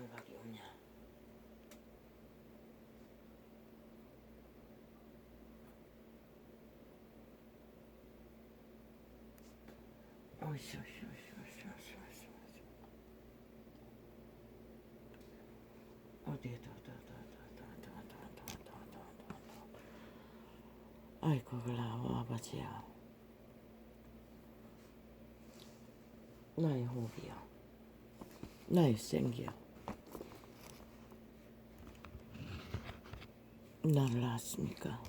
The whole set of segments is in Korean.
감각이 없냐? 어이씨. 어디 아이고 그라 아버지야, 나의 호흡이야, 나의 생기야, 나를 낳았습니까?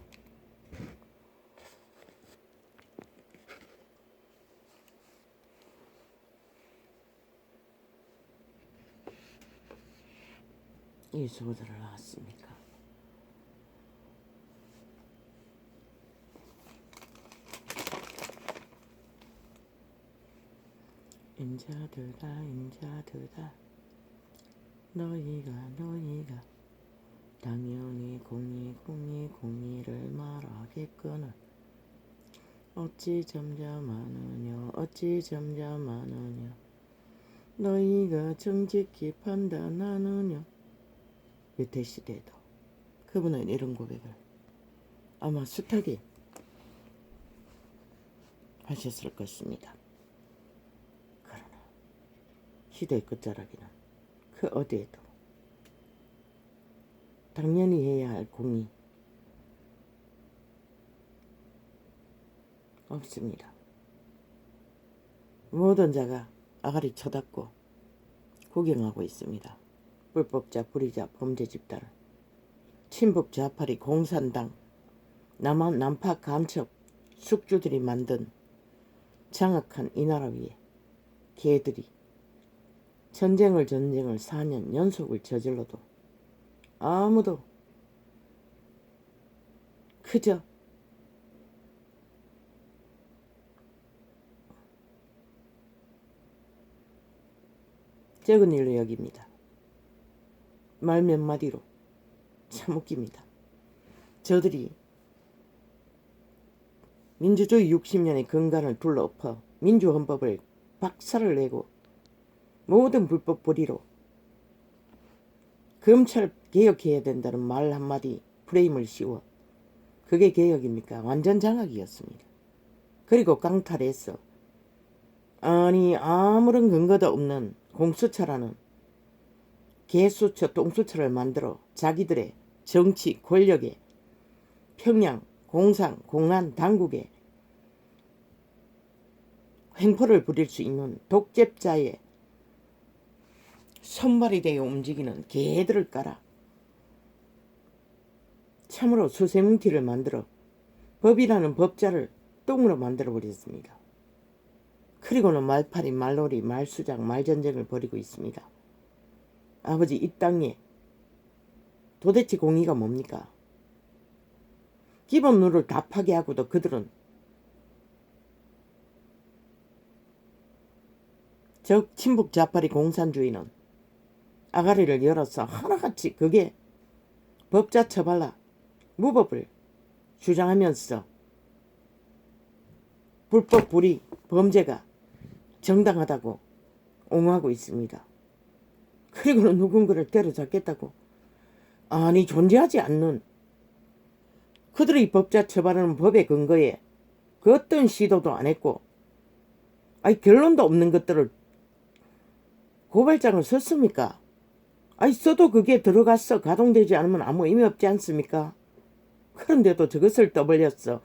이 소들을 낳았습니까? 인자들아 너희가 당연히 공의를 말하겠거늘 어찌 잠잠하느냐 너희가 정직히 판단하느냐. 유태시대에도 그분은 이런 고백을 아마 숱하게 하셨을 것입니다. 그러나 시대의 끝자락에는 그 어디에도 당연히 해야 할 공이 없습니다. 모든 자가 아가리 쳐닫고 구경하고 있습니다. 불법자, 불의자, 범죄 집단을 친북 좌파리 공산당 남파 간첩 숙주들이 만든 장악한 이 나라 위에 개들이 전쟁을 4년 연속을 저질러도 아무도 그저 적은 일로 여깁니다. 말 몇 마디로 참 웃깁니다. 저들이 민주주의 60년의 근간을 둘러엎어 민주헌법을 박살을 내고 모든 불법 불의로 검찰 개혁해야 된다는 말 한마디 프레임을 씌워 그게 개혁입니까? 완전 장악이었습니다. 그리고 강탈해서 아니 아무런 근거도 없는 공수처라는 개수처 똥수처를 만들어 자기들의 정치 권력에 평양 공상 공안 당국에 횡포를 부릴 수 있는 독재자의 손발이 되어 움직이는 개들을 깔아 참으로 수세뭉티를 만들어 법이라는 법자를 똥으로 만들어 버렸습니다. 그리고는 말팔이, 말놀이, 말수장, 말전쟁을 벌이고 있습니다. 아버지, 이 땅에 도대체 공의가 뭡니까? 기본 룰을 다 파괴하고도 그들은 저 친북 좌파리 공산주의는 아가리를 열어서 하나같이 그게 법자 처발라 무법을 주장하면서 불법 불의 범죄가 정당하다고 옹호하고 있습니다. 그리고는 누군가를 때려잡겠다고 아니 존재하지 않는 그들의 법자 처벌하는 법의 근거에 그 어떤 시도도 안 했고 아니 결론도 없는 것들을 고발장을 썼습니까? 아니 써도 그게 들어가서 가동되지 않으면 아무 의미 없지 않습니까? 그런데도 저것을 떠벌렸어.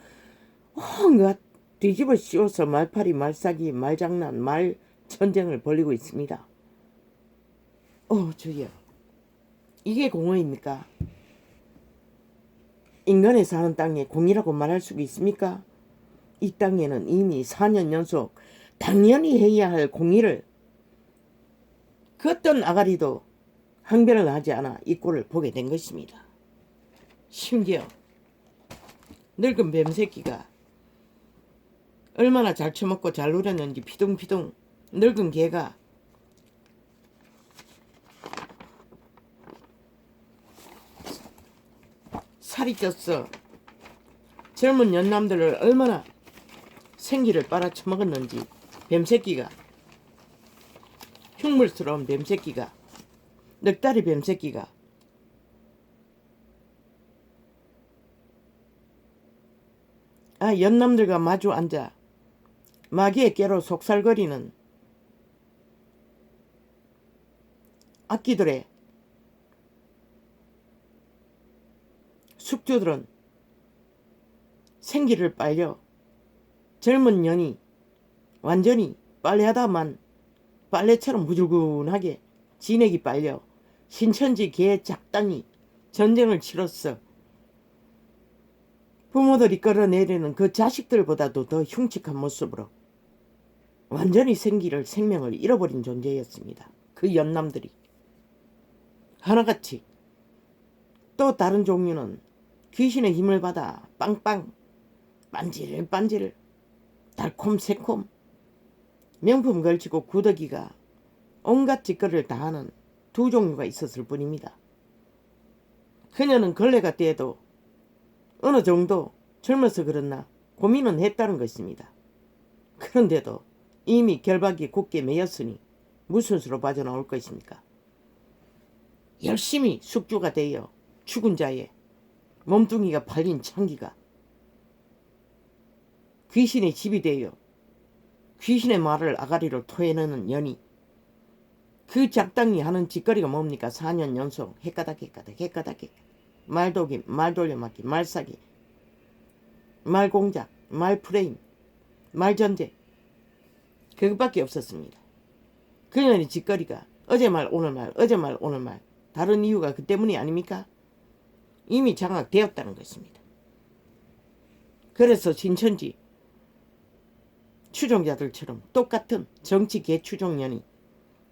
온갖 뒤집어 씌워서 말팔이, 말싸기, 말장난, 말전쟁을 벌이고 있습니다. 주여, 이게 공의입니까? 인간의 사는 땅에 공의라고 말할 수가 있습니까? 이 땅에는 이미 4년 연속 당연히 해야 할 공의를 그 어떤 아가리도 항변을 하지 않아 이 꼴을 보게 된 것입니다. 심지어 늙은 뱀새끼가 얼마나 잘 처먹고 잘 누렸는지 피둥피둥 늙은 개가 살이 쪘어. 젊은 연남들을 얼마나 생기를 빨아쳐먹었는지 뱀새끼가 흉물스러운 뱀새끼가 넉다리 뱀새끼가 연남들과 마주 앉아 마귀의 깨로 속살거리는 악기들의 숙주들은 생기를 빨려 젊은 년이 완전히 빨래하다만 빨래처럼 후줄근하게 진액이 빨려 신천지 개 작당이 전쟁을 치렀어. 부모들이 끌어내리는 그 자식들보다도 더 흉측한 모습으로 완전히 생명을 잃어버린 존재였습니다. 그 연남들이 하나같이. 또 다른 종류는 귀신의 힘을 받아 빵빵 반질반질 달콤새콤 명품 걸치고 구더기가 온갖 짓거리를 다하는 두 종류가 있었을 뿐입니다. 그녀는 걸레가 떼도 어느 정도 젊어서 그렇나 고민은 했다는 것입니다. 그런데도 이미 결박이 굳게 매였으니 무슨 수로 빠져나올 것입니까? 열심히 숙주가 되어 죽은 자의 몸뚱이가 팔린 창기가 귀신의 집이 되어 귀신의 말을 아가리로 토해내는 년이 그 작당이 하는 짓거리가 뭡니까? 4년 연속 헷가닥 말도기, 말돌려막기, 말사기, 말공작, 말프레임, 말전제 그것밖에 없었습니다. 그녀의 짓거리가 어제 말 오늘 말 어제 말 오늘 말 다른 이유가 그 때문이 아닙니까? 이미 장악되었다는 것입니다. 그래서 신천지 추종자들처럼 똑같은 정치 개추종년이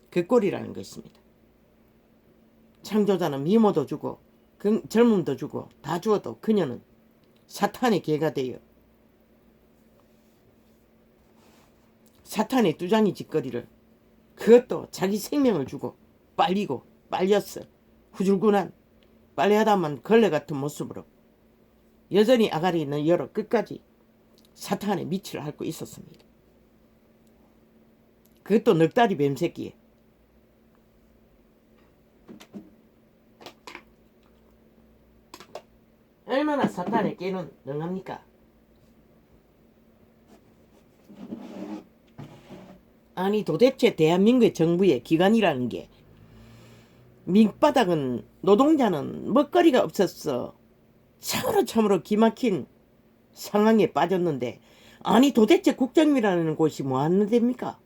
그 꼴이라는 것입니다. 창조자는 미모도 주고 젊음도 주고 다 주어도 그녀는 사탄의 개가 되어 사탄의 두장이 짓거리를 그것도 자기 생명을 주고 빨리고 빨렸어. 후줄근한 빨래하다만 걸레 같은 모습으로 여전히 아가리 있는 여러 끝까지 사탄의 밑을 앓고 있었습니다. 그것도 넉다리 뱀새끼에 얼마나 사탄의 깨는 능합니까? 아니 도대체 대한민국의 정부의 기관이라는 게 밑바닥은 노동자는 먹거리가 없었어. 참으로 기막힌 상황에 빠졌는데 아니 도대체 국정원이라는 곳이 뭐 하는 데입니까?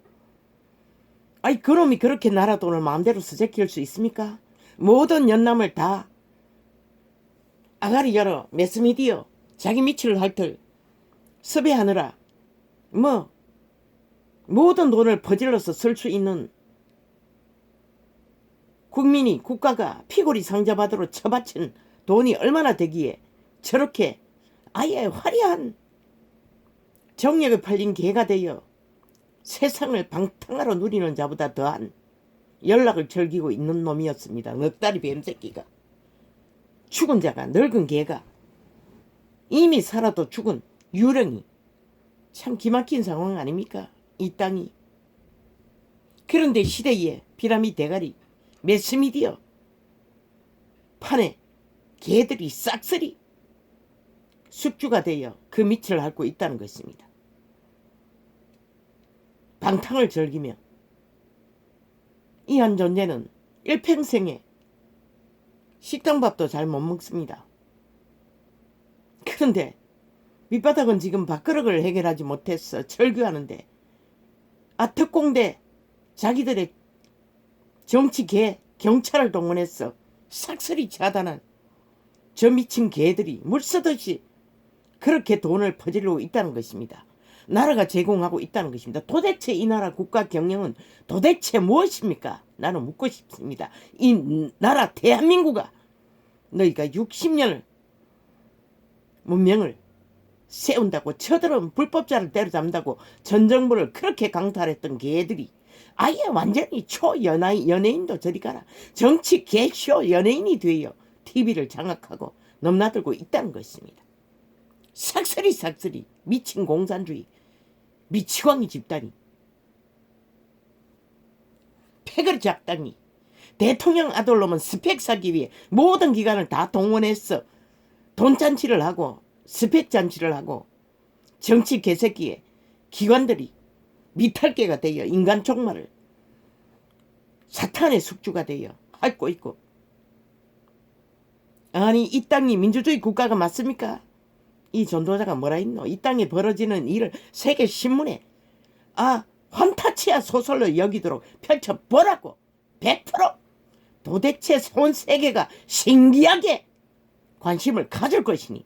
아니 그놈이 그렇게 나라 돈을 마음대로 쓰재낄 수 있습니까? 모든 연남을 다 아가리 열어 매스미디어 자기 미치를 핥을 섭외하느라 모든 돈을 퍼질러서 쓸 수 있는 국민이 국가가 피고리 상자받으러 처바친 돈이 얼마나 되기에 저렇게 아예 화려한 정력에 팔린 개가 되어 세상을 방탕하러 누리는 자보다 더한 연락을 즐기고 있는 놈이었습니다. 넉다리 뱀새끼가. 죽은 자가 늙은 개가 이미 살아도 죽은 유령이 참 기막힌 상황 아닙니까? 이 땅이. 그런데 시대에 피라미드 대가리 매스미디어 판에 개들이 싹쓸이 숙주가 되어 그 밑을 앓고 있다는 것입니다. 방탕을 즐기며 이 한 존재는 일평생에 식당밥도 잘 못 먹습니다. 그런데 밑바닥은 지금 밥그릇을 해결하지 못했어. 절규하는데 특공대 자기들의 정치개 경찰을 동원했어. 싹쓸이 차단한 저 미친 개들이 물쓰듯이 그렇게 돈을 퍼질러 있다는 것입니다. 나라가 제공하고 있다는 것입니다. 도대체 이 나라 국가 경영은 도대체 무엇입니까? 나는 묻고 싶습니다. 이 나라 대한민국아 너희가 60년을 문명을 세운다고 저들은 불법자를 때려잡는다고 전 정부를 그렇게 강탈했던 개들이 아예 완전히 연예인도 저리 가라. 정치 개쇼 연예인이 되어 TV를 장악하고 넘나들고 있다는 것입니다. 싹쓸이 미친 공산주의 미치광이 집단이 패거리 작당이 대통령 아들로면 스펙 사기 위해 모든 기관을 다 동원했어. 돈잔치를 하고 스펙 잔치를 하고 정치 개새끼에 기관들이 미탈계가 되어 인간 종말을 사탄의 숙주가 되어 핥고 있고. 아니 이 땅이 민주주의 국가가 맞습니까? 이 전도자가 뭐라 했노? 이 땅에 벌어지는 일을 세계 신문에 환타치아 소설로 여기도록 펼쳐보라고. 100% 도대체 온 세계가 신기하게 관심을 가질 것이니.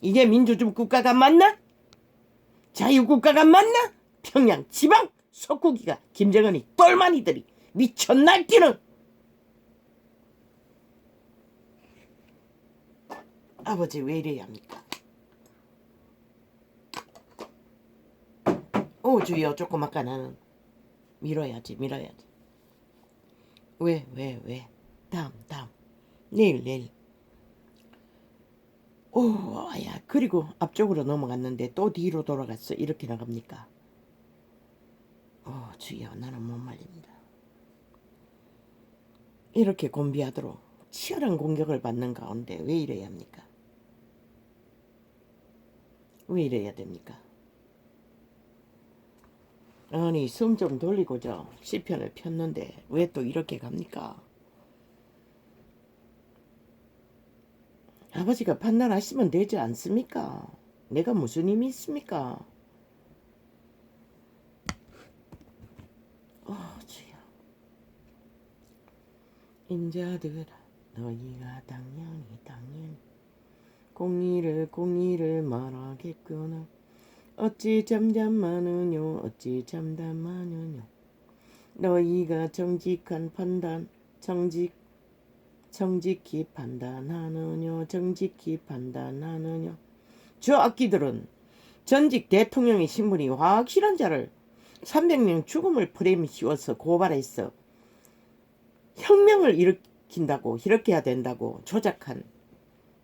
이게 민주주의 국가가 맞나? 자유국가가 맞나? 평양 지방 속국이가 김정은이 똘마니들이 미쳐 날뛰는. 아버지 왜 이래야 합니까? 오 주여 조그맣게 나는 밀어야지. 왜 다음 내일 오야 그리고 앞쪽으로 넘어갔는데 또 뒤로 돌아갔어. 이렇게 나갑니까? 오 주여 나는 못 말립니다. 이렇게 곤비하도록 치열한 공격을 받는 가운데 왜 이래야 합니까? 왜 이래야 됩니까? 아니 숨 좀 돌리고죠. 시편을 폈는데 왜 또 이렇게 갑니까? 아버지가 판단하시면 되지 않습니까? 내가 무슨 힘이 있습니까? 주여. 인자들아 너희가 당연히 공의를 말하겠구나. 어찌 잠잠하느뇨 어찌 잠잠하느뇨. 너희가 정직한 판단 정직히 판단하느뇨. 저 악기들은 전직 대통령의 신분이 확실한 자를 300명 죽음을 프레임에 씌워서 고발했어. 혁명을 일으켜야 된다고 조작한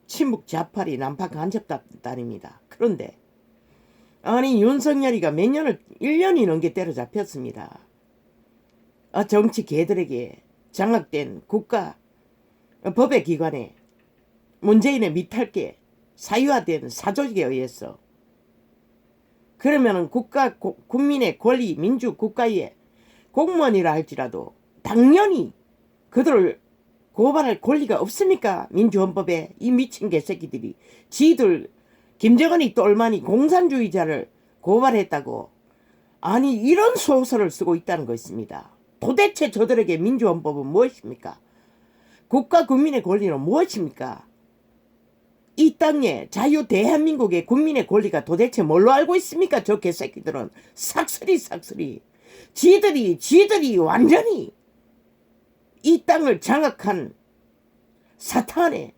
친북 좌파리 난파 간첩단입니다. 그런데 아니 윤석열이가 1년이 넘게 때려잡혔습니다. 정치 개들에게 장악된 국가 법의 기관에 문재인의 미탈계 사유화된 사조직에 의해서. 그러면은 국민의 권리 민주국가의 공무원이라 할지라도 당연히 그들을 고발할 권리가 없습니까? 민주헌법에 이 미친 개새끼들이 지들 김정은이 똘마니 공산주의자를 고발했다고. 아니 이런 소설을 쓰고 있다는 것입니다. 도대체 저들에게 민주헌법은 무엇입니까? 국가 국민의 권리는 무엇입니까? 이 땅에 자유 대한민국의 국민의 권리가 도대체 뭘로 알고 있습니까? 저 개새끼들은 삭스리 지들이 완전히 이 땅을 장악한 사탄의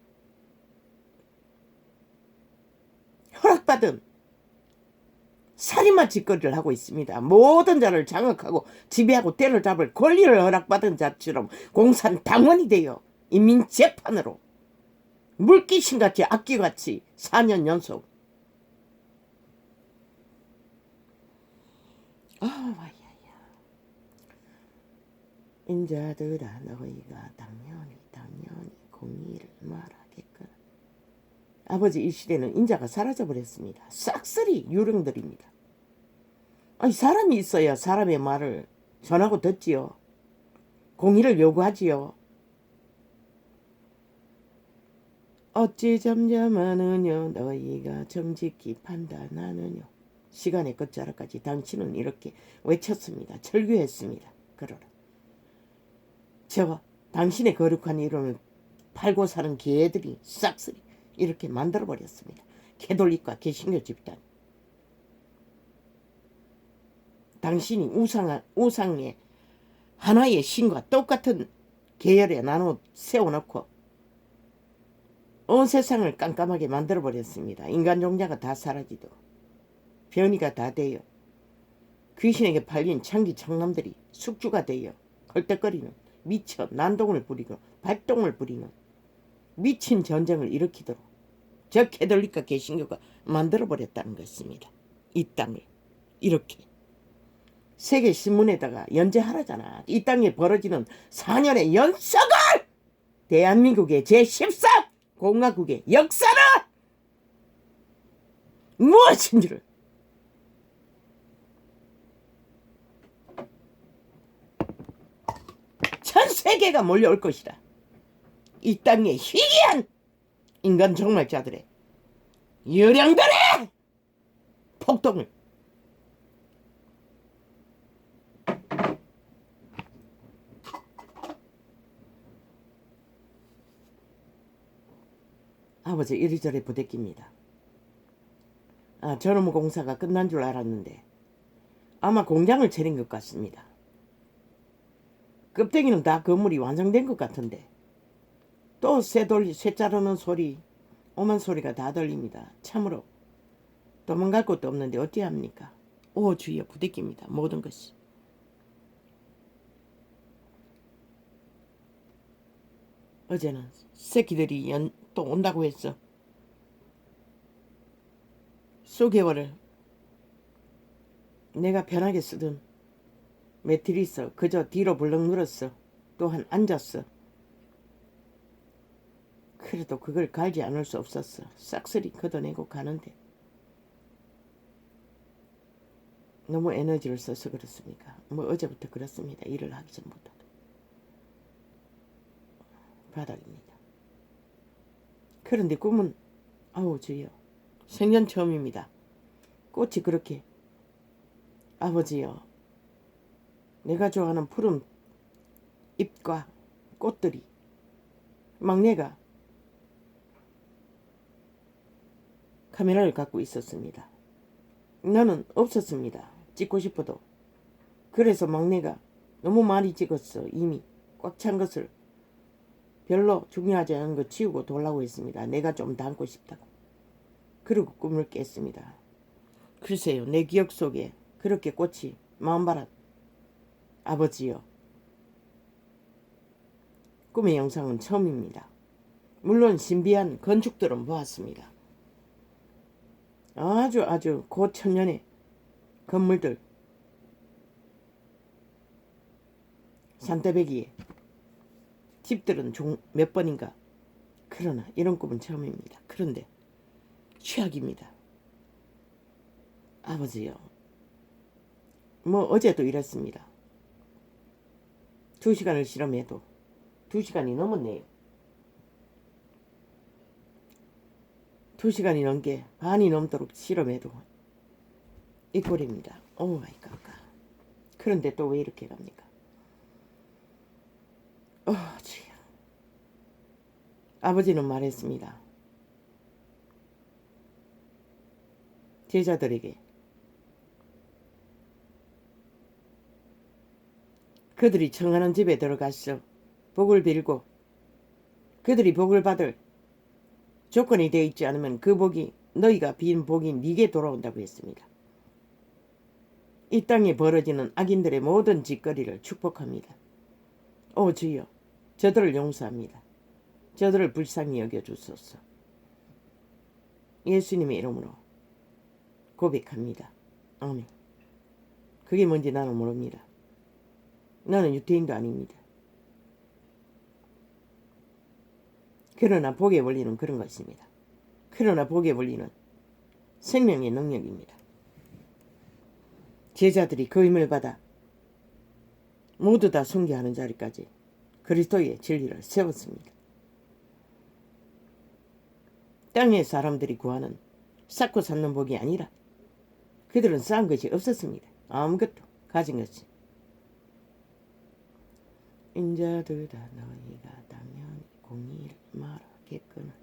허락받은 살인마 짓거리를 하고 있습니다. 모든 자를 장악하고 지배하고 때려잡을 권리를 허락받은 자처럼 공산당원이 되어 인민재판으로 물귀신같이 악기같이 4년 연속. 와야야. 인자들아 너희가 당연히 공의를 말하겠구나. 아버지 이 시대는 인자가 사라져버렸습니다. 싹쓸이 유령들입니다. 아니 사람이 있어야 사람의 말을 전하고 듣지요. 공의를 요구하지요. 어찌 잠잠하느냐 너희가 정직히 판단하느냐. 시간의 끝자락까지 당신은 이렇게 외쳤습니다. 절규했습니다. 그러라. 당신의 거룩한 이름을 팔고 사는 개들이 싹쓸이 이렇게 만들어버렸습니다. 개돌림과 개신교 집단. 당신이 우상의 하나의 신과 똑같은 계열에 나눠 세워놓고 온 세상을 깜깜하게 만들어버렸습니다. 인간 종자가 다 사라지도록 변이가 다 되어 귀신에게 팔린 창기 창남들이 숙주가 되어 헐떡거리는 미쳐 난동을 부리고 발동을 부리는 미친 전쟁을 일으키도록 저 캐톨릭과 개신교가 만들어버렸다는 것입니다. 이 땅을 이렇게 세계 신문에다가 연재하라잖아. 이 땅에 벌어지는 4년의 연속을 대한민국의 제14 공화국의 역사는 무엇인지를 전 세계가 몰려올 것이다. 이 땅의 희귀한 인간 종말자들의 유령들의 폭동을 아버지 이리저리 부대낍니다. 저놈의 공사가 끝난 줄 알았는데 아마 공장을 차린 것 같습니다. 껍데기는 다 건물이 완성된 것 같은데 또 쇠 자르는 소리, 오만 소리가 다 들립니다. 참으로 도망갈 곳도 없는데 어찌합니까? 오 주여 부대낍니다. 모든 것이. 어제는 새끼들이 또 온다고 했어. 수개월을 내가 편하게 쓰던 매트리스 그저 뒤로 벌렁 눌렀어. 또한 앉았어. 그래도 그걸 갈지 않을 수 없었어. 싹쓸이 걷어내고 가는데 너무 에너지를 써서 그렇습니까? 뭐 어제부터 그렇습니다. 일을 하기 전부터. 바닥입니다. 그런데 꿈은 아우 주여 생전 처음입니다. 꽃이 그렇게 아버지여 내가 좋아하는 푸른 잎과 꽃들이 막내가 카메라를 갖고 있었습니다. 나는 없었습니다. 찍고 싶어도. 그래서 막내가 너무 많이 찍었어. 이미 꽉 찬 것을 별로 중요하지 않은 거 치우고 돌라고 했습니다. 내가 좀 담고 싶다고. 그리고 꿈을 깼습니다. 글쎄요 내 기억 속에 그렇게 꽃이 마음바라 아버지여 꿈의 영상은 처음입니다. 물론 신비한 건축들은 보았습니다. 아주 고천년의 건물들 산더배기에 집들은 몇 번인가. 그러나 이런 꿈은 처음입니다. 그런데 최악입니다. 아버지요 뭐 어제도 이랬습니다. 2시간을 실험해도 2시간이 넘었네요. 2시간이 넘게 반이 넘도록 실험해도 이 꼴입니다. 오 마이 갓. 그런데 또 왜 이렇게 갑니까? 주여. 아버지는 말했습니다. 제자들에게 그들이 청하는 집에 들어가서 복을 빌고 그들이 복을 받을 조건이 되어 있지 않으면 그 복이 너희가 빈 복이 네게 돌아온다고 했습니다. 이 땅에 벌어지는 악인들의 모든 짓거리를 축복합니다. 오 주여 저들을 용서합니다. 저들을 불쌍히 여겨주소서. 예수님의 이름으로 고백합니다. 아멘. 그게 뭔지 나는 모릅니다. 나는 유태인도 아닙니다. 그러나 복의 원리는 그런 것입니다. 그러나 복의 원리는 생명의 능력입니다. 제자들이 그 힘을 받아 모두 다 순교하는 자리까지 그리스도의 진리를 세웠습니다. 땅의 사람들이 구하는 쌓고 쌓는 복이 아니라 그들은 쌓은 것이 없었습니다. 아무것도 가진 것이. 인자들아 너희가 당연히 공의를 말하겠거늘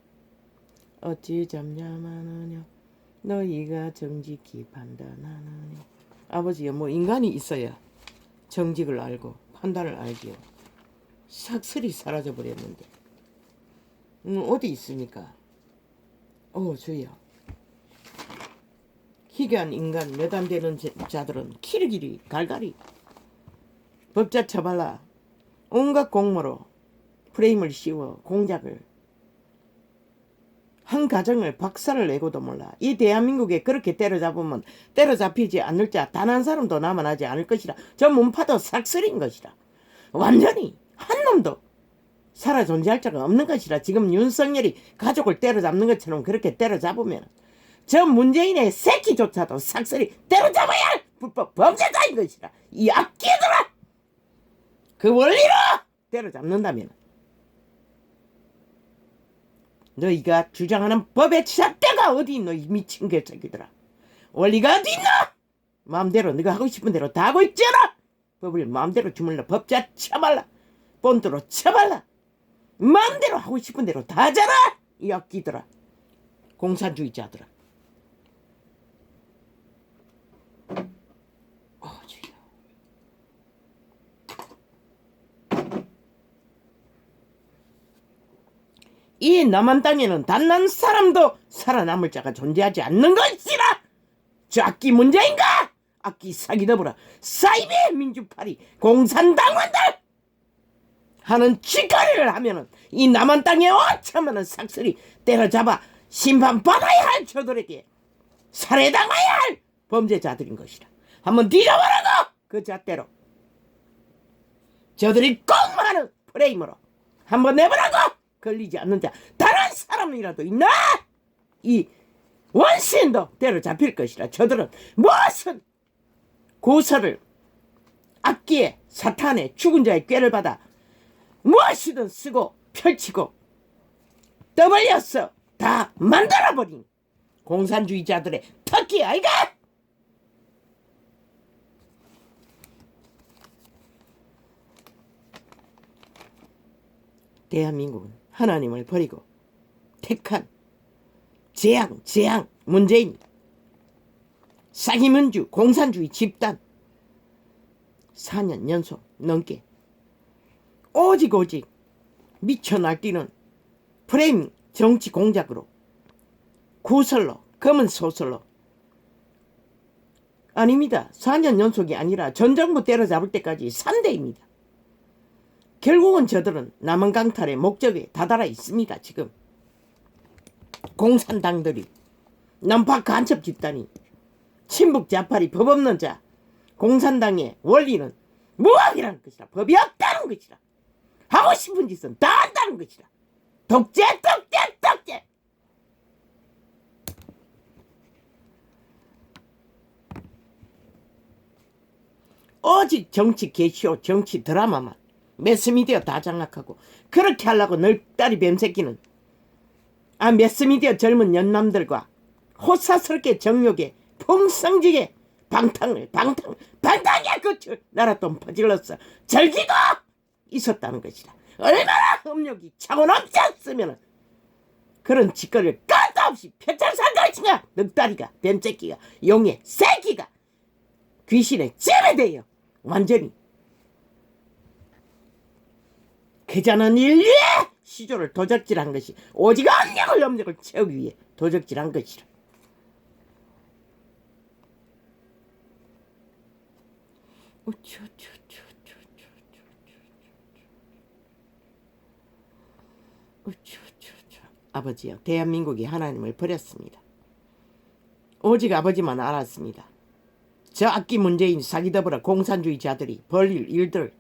어찌 잠잠하느냐 너희가 정직히 판단하느냐. 아버지여 뭐 인간이 있어야 정직을 알고 판단을 알지요. 싹쓸이 사라져버렸는데 어디 있습니까? 주여 희귀한 인간 몇 안 되는 자들은 키르기리 갈갈이 법자 처발라 온갖 공모로 프레임을 씌워 공작을 한 가정을 박살을 내고도 몰라. 이 대한민국에 그렇게 때려잡으면 때려잡히지 않을 자 단 한 사람도 남아나지 않을 것이라. 저 문파도 싹쓸이인 것이라. 완전히 한 놈도 살아 존재할 자가 없는 것이라. 지금 윤석열이 가족을 때려잡는 것처럼 그렇게 때려잡으면 저 문재인의 새끼조차도 싹쓸이 때려잡아야 할 불법 범죄자인 것이라. 이 악기들아, 그 원리로 때려잡는다면 너희가 주장하는 법의 잣대가 어디 있노? 이 미친 개새끼들아. 원리가 어디 있노? 마음대로 네가 하고 싶은 대로 다 하고 있잖아. 법을 마음대로 주물러 법자 쳐발라, 본드로 쳐발라. 마음대로 하고 싶은 대로 다 하잖아. 이 악기들아, 공산주의자들아. 이 남한 땅에는 단 한 사람도 살아남을 자가 존재하지 않는 것이라. 저 악기 문제인가? 악기 사기더불어 사이비 민주파리 공산당원들 하는 짓거리를 하면은 이 남한 땅에 5천만원 삭슬이 때려잡아 심판받아야 할 저들에게 살해당해야 할 범죄자들인 것이라. 한번 뒤져보라고. 그 잣대로 저들이 꼭 하는 프레임으로 한번 내보라고. 걸리지 않는 자 단 한 사람이라도 있나? 이 원신도 때려잡힐 것이라. 저들은 무슨 고서를 악기에 사탄의 죽은 자의 꾀를 받아 무엇이든 쓰고 펼치고 떠벌려서 다 만들어버린 공산주의자들의 특기 아이가? 대한민국은 하나님을 버리고 택한 재앙 문재인 사기민주 공산주의 집단 4년 연속 넘게 오직 미쳐 날뛰는 프레임 정치 공작으로 구설로 검은 소설로 아닙니다. 4년 연속이 아니라 전 정부 때려잡을 때까지 3대입니다. 결국은 저들은 남한 강탈의 목적에 다다라 있습니다. 지금 공산당들이 남파 간첩 집단이 친북 좌파리 법 없는 자 공산당의 원리는 무학이라는 것이라. 법이 없다는 것이라. 하고 싶은 짓은 다 한다는 것이라. 독재 오직 정치 개쇼 정치 드라마만 매스미디어 다 장악하고 그렇게 하려고 널따리 뱀새끼는 매스미디어 젊은 연남들과 호사스럽게 정욕에 풍성지게 방탕에 끝을 나라돈 퍼질러서 즐기고 있었다는 것이라. 얼마나 음욕이 차고넘쳤으면 그런 짓거리를 끝도 없이 표창산 것이냐. 늑다리가 뱀새끼가 용의 새끼가 귀신의 재배되어 완전히 그자는 인류의 시조를 도적질한 것이 오직 압력을 채우기 위해 도적질한 것이라. 아버지요, 대한민국이 하나님을 버렸습니다. 오직 아버지만 알았습니다. 저 악기 문재인 사기더불어 공산주의자들이 벌일 일들,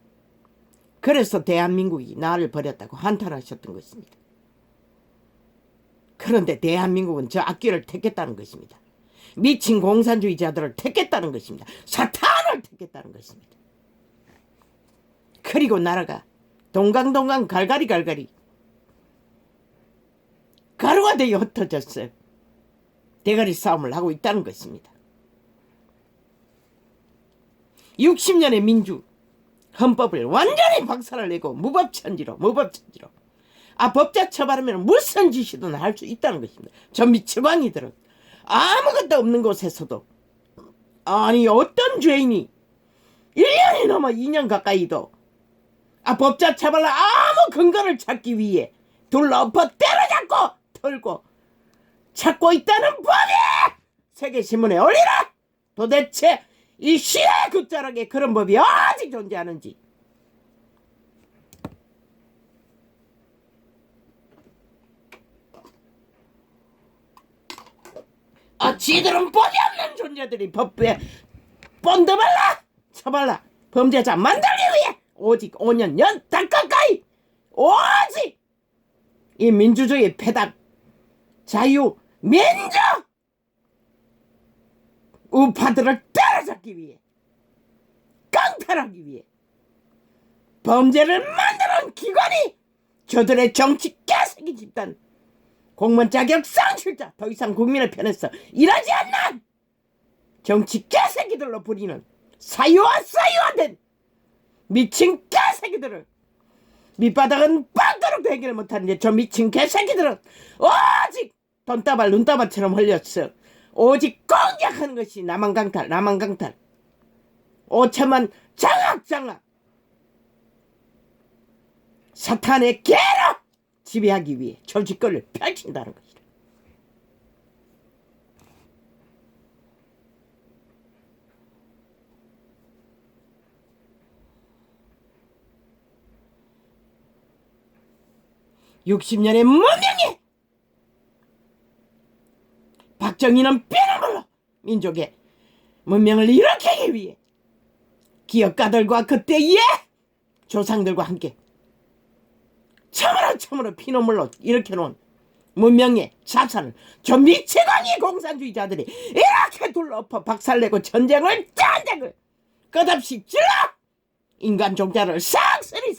그래서 대한민국이 나를 버렸다고 한탄하셨던 것입니다. 그런데 대한민국은 저 악기를 택했다는 것입니다. 미친 공산주의자들을 택했다는 것입니다. 사탄을 택했다는 것입니다. 그리고 나라가 동강동강 갈갈이 가루가 되어 흩어졌어요. 대가리 싸움을 하고 있다는 것입니다. 60년의 민주 헌법을 완전히 박살을 내고 무법천지로 법자 처벌하면 무슨 짓이든 할 수 있다는 것입니다. 저 미치광이들은 아무것도 없는 곳에서도 어떤 죄인이 1년이 넘어 2년 가까이도 법자 처벌을 아무 근거를 찾기 위해 둘러엎어 때려잡고 털고 찾고 있다는 법이 세계신문에 올리라. 도대체 이 시대 끝자락에 그런 법이 아직 존재하는지. 지들은 보기 없는 존재들이 법부에 본드발라 쳐발라 범죄자 만들기 위해 오직 5년 연탄 가까이 오직 이 민주주의 폐단 자유 민주 우파들을 때려잡기 위해 강탈하기 위해 범죄를 만드는 기관이 저들의 정치 개새끼 집단 공무원 자격 상실자 더 이상 국민의 편에서 일하지 않는 정치 개새끼들로 부리는 사유화된 미친 개새끼들을 밑바닥은 빵가루도 해결 못하는 저 미친 개새끼들은 오직 돈다발 눈다발처럼 흘렸어. 오직 공격하는 것이 남한강탈 5천만 장악 사탄의 개로 지배하기 위해 조직권을 펼친다는 것이다. (60년의) 문명이 박정희는 피눈물로 민족의 문명을 일으키기 위해 기업가들과 그때의 조상들과 함께 처음으로 피눈물로 일으켜놓은 문명의 자산을 저 미치광이 공산주의자들이 이렇게 둘러엎어 박살내고 전쟁을 끝없이 찔러 인간 종자를 싹쓸이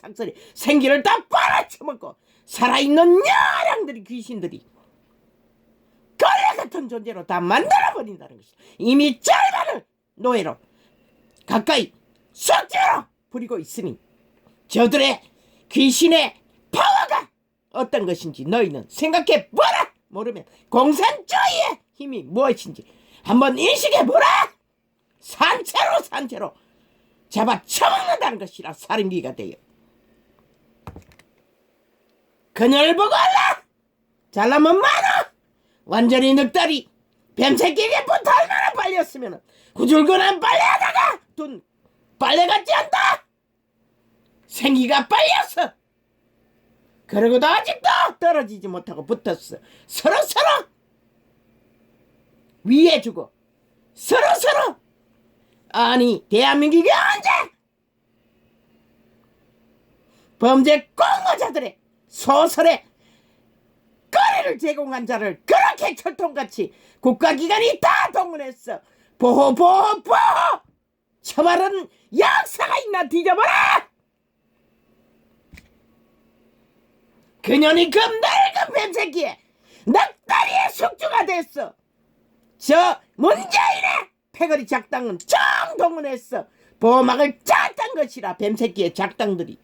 생기를 다 빨아쳐먹고 살아있는 야량들이 귀신들이 걸레 같은 존재로 다 만들어버린다는 것이다. 이미 절반을 노예로 가까이 숙주로 부리고 있으니 저들의 귀신의 파워가 어떤 것인지 너희는 생각해 보라. 모르면 공산주의의 힘이 무엇인지 한번 인식해 보라. 산채로 잡아 처먹는다는 것이라 살인귀가 되어 그녀를 보고 알라. 잘나면 많아. 완전히 늑다리 뱀새끼에게 붙어 얼마나 빨렸으면 구줄근한 빨래하다가 둔 빨래 같지 않다. 생기가 빨렸어. 그러고도 아직도 떨어지지 못하고 붙었어. 서로 위에 주고 서로 아니 대한민국이 언제 범죄 공모자들의 소설에 거래를 제공한 자를 그렇게 철통같이 국가기관이 다 동원했어. 보호 저 말은 역사가 있나 뒤져봐라. 그년이 그 늙은 뱀새끼에 늑다리의 숙주가 됐어. 저 문재인의 패거리 작당은 정 동원했어. 보호막을 짰던 것이라 뱀새끼의 작당들이.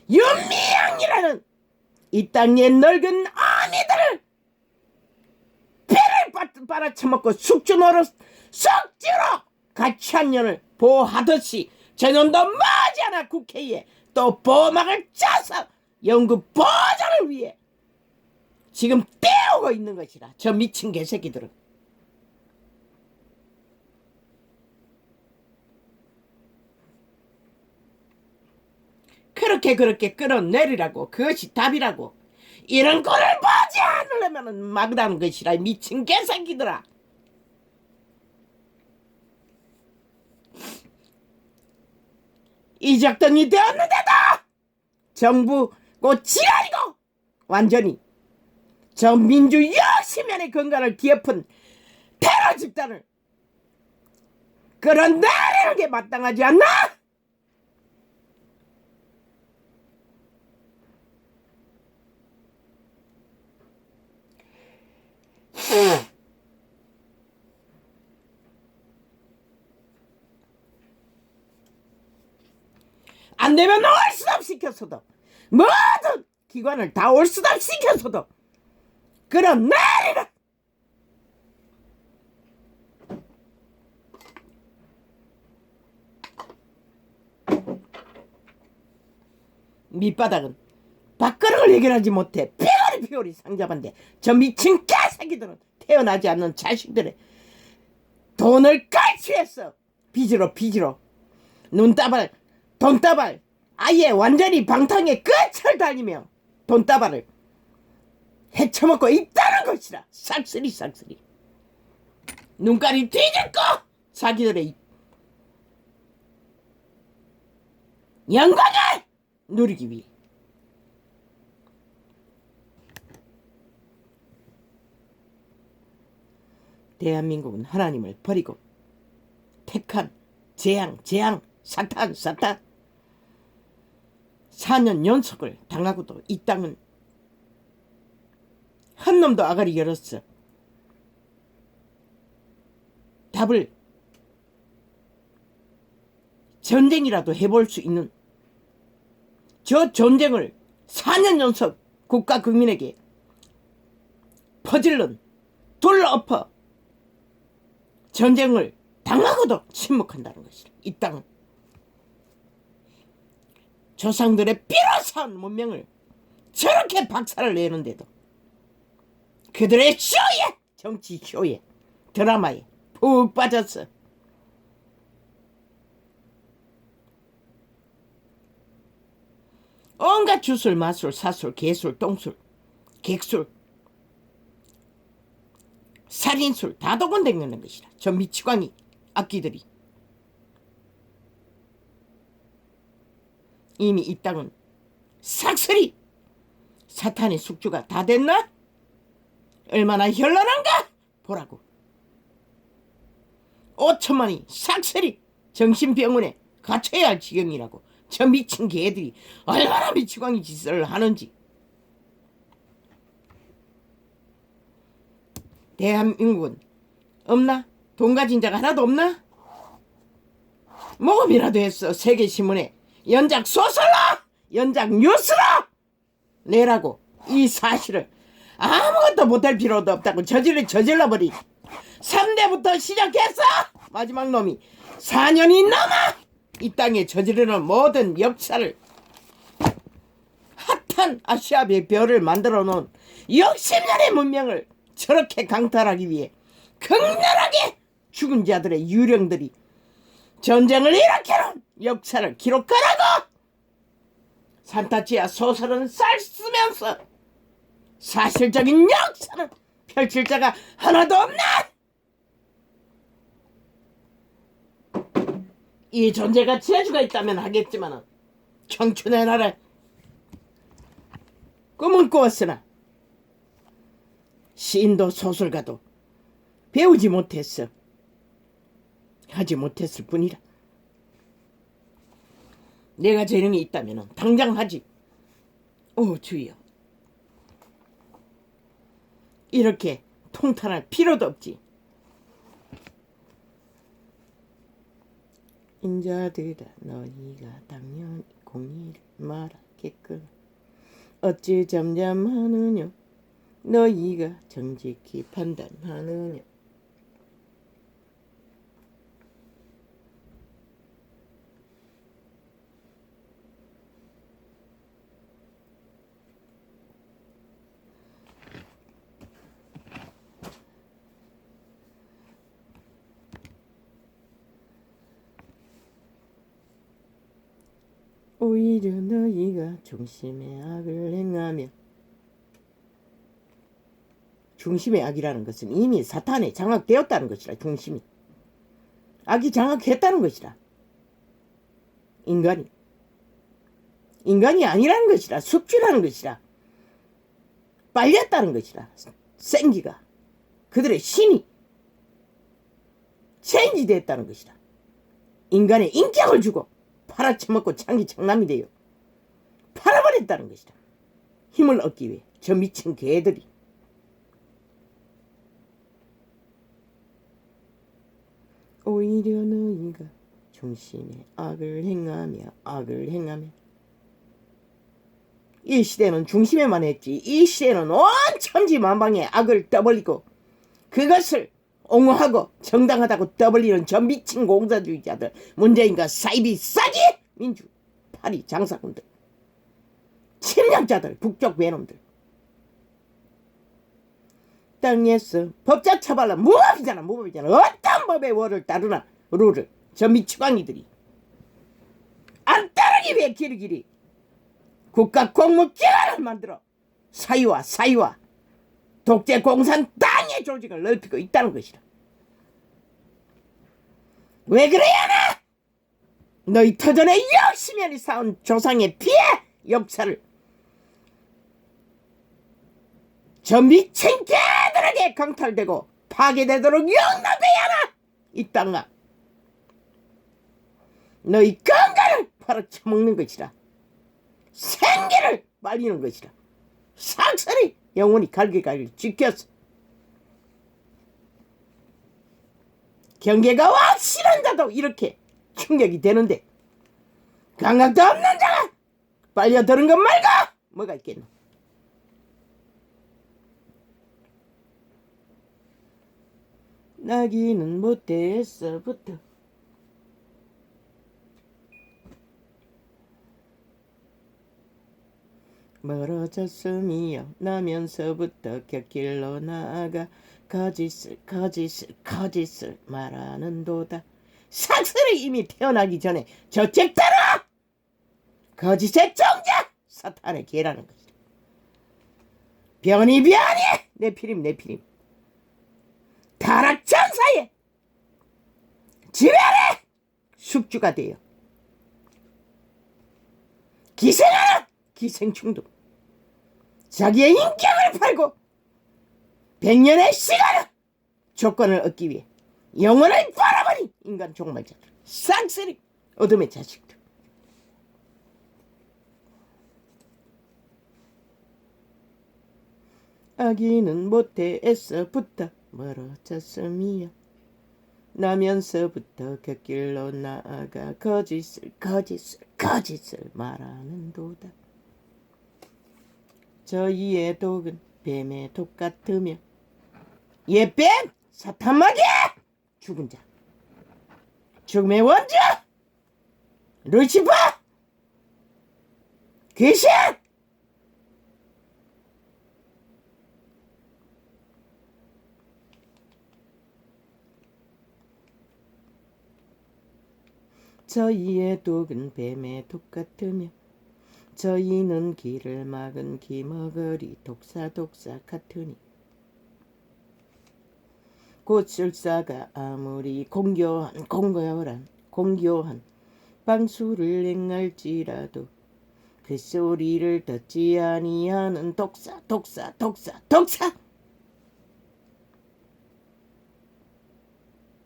윤미향이라는 이 땅의 늙은 아미들을 피를 빨아쳐먹고 숙주로 가치한 년을 보호하듯이 저년도 머지않아 국회에 또 보호막을 짜서 영구 보장을 위해 지금 떼오고 있는 것이라 저 미친 개새끼들은. 그렇게 끌어내리라고. 그것이 답이라고. 이런 꼴을 보지 않으려면 막으라는 것이라 미친 개새끼들아. 이적등이 되었는데도 정부 곧 지랄이고 완전히 저 민주 역시면의 근간을 뒤엎은 테러 집단을 끌어내리는 게 마땅하지 않나? 안 되면 올수답 시켜서도 모든 기관을 다 올수답 시켜서도 끌어내리라. 밑바닥은 밥그릇을 해결하지 못해 피오리 상잡한데 저 미친 개새끼들은 태어나지 않는 자식들의 돈을 깔취했어. 빚으로 돈다발 아예 완전히 방탕에 끝을 달리며 돈다발을 헤쳐먹고 있다는 것이라. 싹쓸이 싹쓸이 눈깔이 뒤집고 자기들의 영광을 누리기 위해 대한민국은 하나님을 버리고 택한 재앙 사탄 4년 연속을 당하고도 이 땅은 한 놈도 아가리 열었어. 답을 전쟁이라도 해볼 수 있는 저 전쟁을 4년 연속 국가 국민에게 퍼질른 둘러엎어 전쟁을 당하고도 침묵한다는 것이다. 이 땅은 조상들의 피로 산 문명을 저렇게 박살을 내는데도 그들의 쇼에, 정치 쇼에, 드라마에 푹 빠졌어. 온갖 주술, 마술, 사술, 개술, 똥술, 객술, 살인술 다 도건댕기는 것이다. 저 미치광이 악기들이. 이미 이 땅은 삭슬이 사탄의 숙주가 다 됐나? 얼마나 현란한가 보라고. 5천만이 삭슬이 정신병원에 갇혀야 할 지경이라고. 저 미친 개들이 얼마나 미치광이 짓을 하는지. 대한민국은 없나? 돈 가진 자가 하나도 없나? 모금이라도 했어. 세계신문에 연작 소설로, 연작 뉴스로 내라고. 이 사실을 아무것도 못할 필요도 없다고 저질러버리. 3대부터 시작해서 마지막 놈이 4년이 넘어 이 땅에 저지르는 모든 역사를 핫한 아시아의 별을 만들어 놓은 60년의 문명을 저렇게 강탈하기 위해 극렬하게 죽은 자들의 유령들이 전쟁을 일으켜놓은 역사를 기록하라고. 산타치아 소설은 쌀쓰면서 사실적인 역사는 펼칠 자가 하나도 없나? 이 존재가 재주가 있다면 하겠지만 청춘의 날에 꿈은 꾸었으나 시인도 소설가도 배우지 못했어. 하지 못했을 뿐이라. 내가 재능이 있다면 당장 하지. 오 주여, 이렇게 통탄할 필요도 없지. 인자들아, 너희가 당연히 공의를 말하겠거늘 어찌 잠잠하느냐. 너희가 정직히 판단하느냐. 오히려 너희가 중심의 악을 행하며. 중심의 악이라는 것은 이미 사탄에 장악되었다는 것이라. 중심이 악이 장악했다는 것이라. 인간이 아니라는 것이라. 숙주라는 것이라. 빨렸다는 것이라. 생기가 그들의 신이 체인지 됐다는 것이라. 인간의 인격을 주고 팔아쳐먹고 장기장남이 되어 팔아버렸다는 것이다. 힘을 얻기 위해 저 미친 개들이. 오히려 너희가 중심에 악을 행하며. 이 시대는 중심에만 했지. 이 시대는 온 천지만방에 악을 떠벌리고 그것을 옹호하고 정당하다고 떠벌리는 저 미친 공산주의자들, 문재인과 사이비 싸기 민주 파리 장사꾼들, 침략자들, 북쪽 외놈들. 땅에서 법자 처벌은 무법이잖아. 어떤 법의 월을 따르나 룰을 저 미치광이들이 안 따르게 분명히 왜 길이길이 국가 공무기관을 만들어 사유와 독재 공산 당의 조직을 넓히고 있다는 것이다. 왜 그래야 하나? 너희 터전에 역시면이 쌓은 조상의 피해 역사를 저 미친 개들에게 강탈되고 파괴되도록 용납해야 하나? 이 땅아, 너희 건강을 팔아쳐먹는 것이라. 생기를 말리는 것이라. 삭설이 영원히 갈기갈기 지켰어. 경계가 확실한 자도 이렇게 충격이 되는데 감각도 없는 자가 빨려드는 것 말고 뭐가 있겠노? 나기는 못했어부터 멀어졌음이여 나면서부터 곁길로 나아가 거짓을 말하는도다. 삭슬이 이미 태어나기 전에 저책대로 거짓의 정자 사탄의 개라는 것이다. 변이 내 피림 타락천사의 지배의 숙주가 되어 기생하는 기생충도 자기의 인격을 팔고 100년의 시간을 조건을 얻기 위해 영혼을 빨아버린 인간 종말자들 쌍쓰리 어둠의 자식들. 아기는 못해 애써부터 멀어졌음이야 나면서부터 곁길로 나아가 거짓을 말하는도다. 저희의 독은 뱀의 독 같으며 뱀 사탄마귀야 죽은 자 죽음의 원조 루시퍼 귀신 저희의 독은 뱀의 독 같으며 저희는 길을 막은 기머거리 독사 같으니 고술사가 아무리 공교한 방수를 행할지라도 그 소리를 듣지 아니하는 독사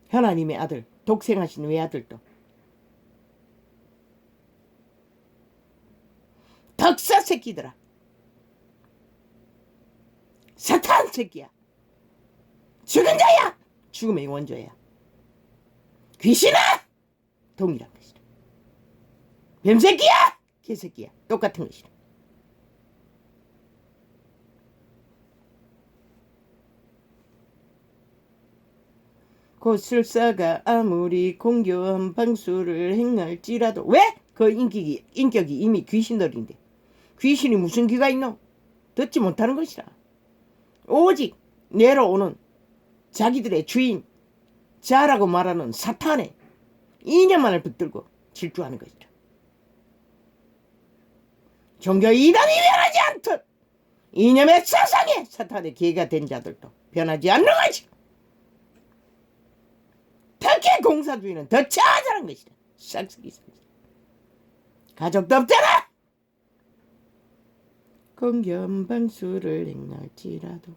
하나님의 아들 독생하신 외아들도 덕사 새끼들아 사탄 새끼야 죽은 자야 죽음의 원조야 귀신아 동일한 것이다. 뱀새끼야 개새끼야 똑같은 것이다. 고술사가 아무리 공교한 방수를 행할지라도 왜? 그 인격이 이미 귀신들인데 귀신이 무슨 귀가 있노? 듣지 못하는 것이라. 오직 내려오는 자기들의 주인 자라고 말하는 사탄의 이념만을 붙들고 질주하는 것이라. 종교 이단이 변하지 않듯 이념의 세상에 사탄의 개가 된 자들도 변하지 않는 것이라. 특히 공산주의는 더 처절한 것이다. 싹쓸이 가족도 없잖아. 공견 방수를 행할지라도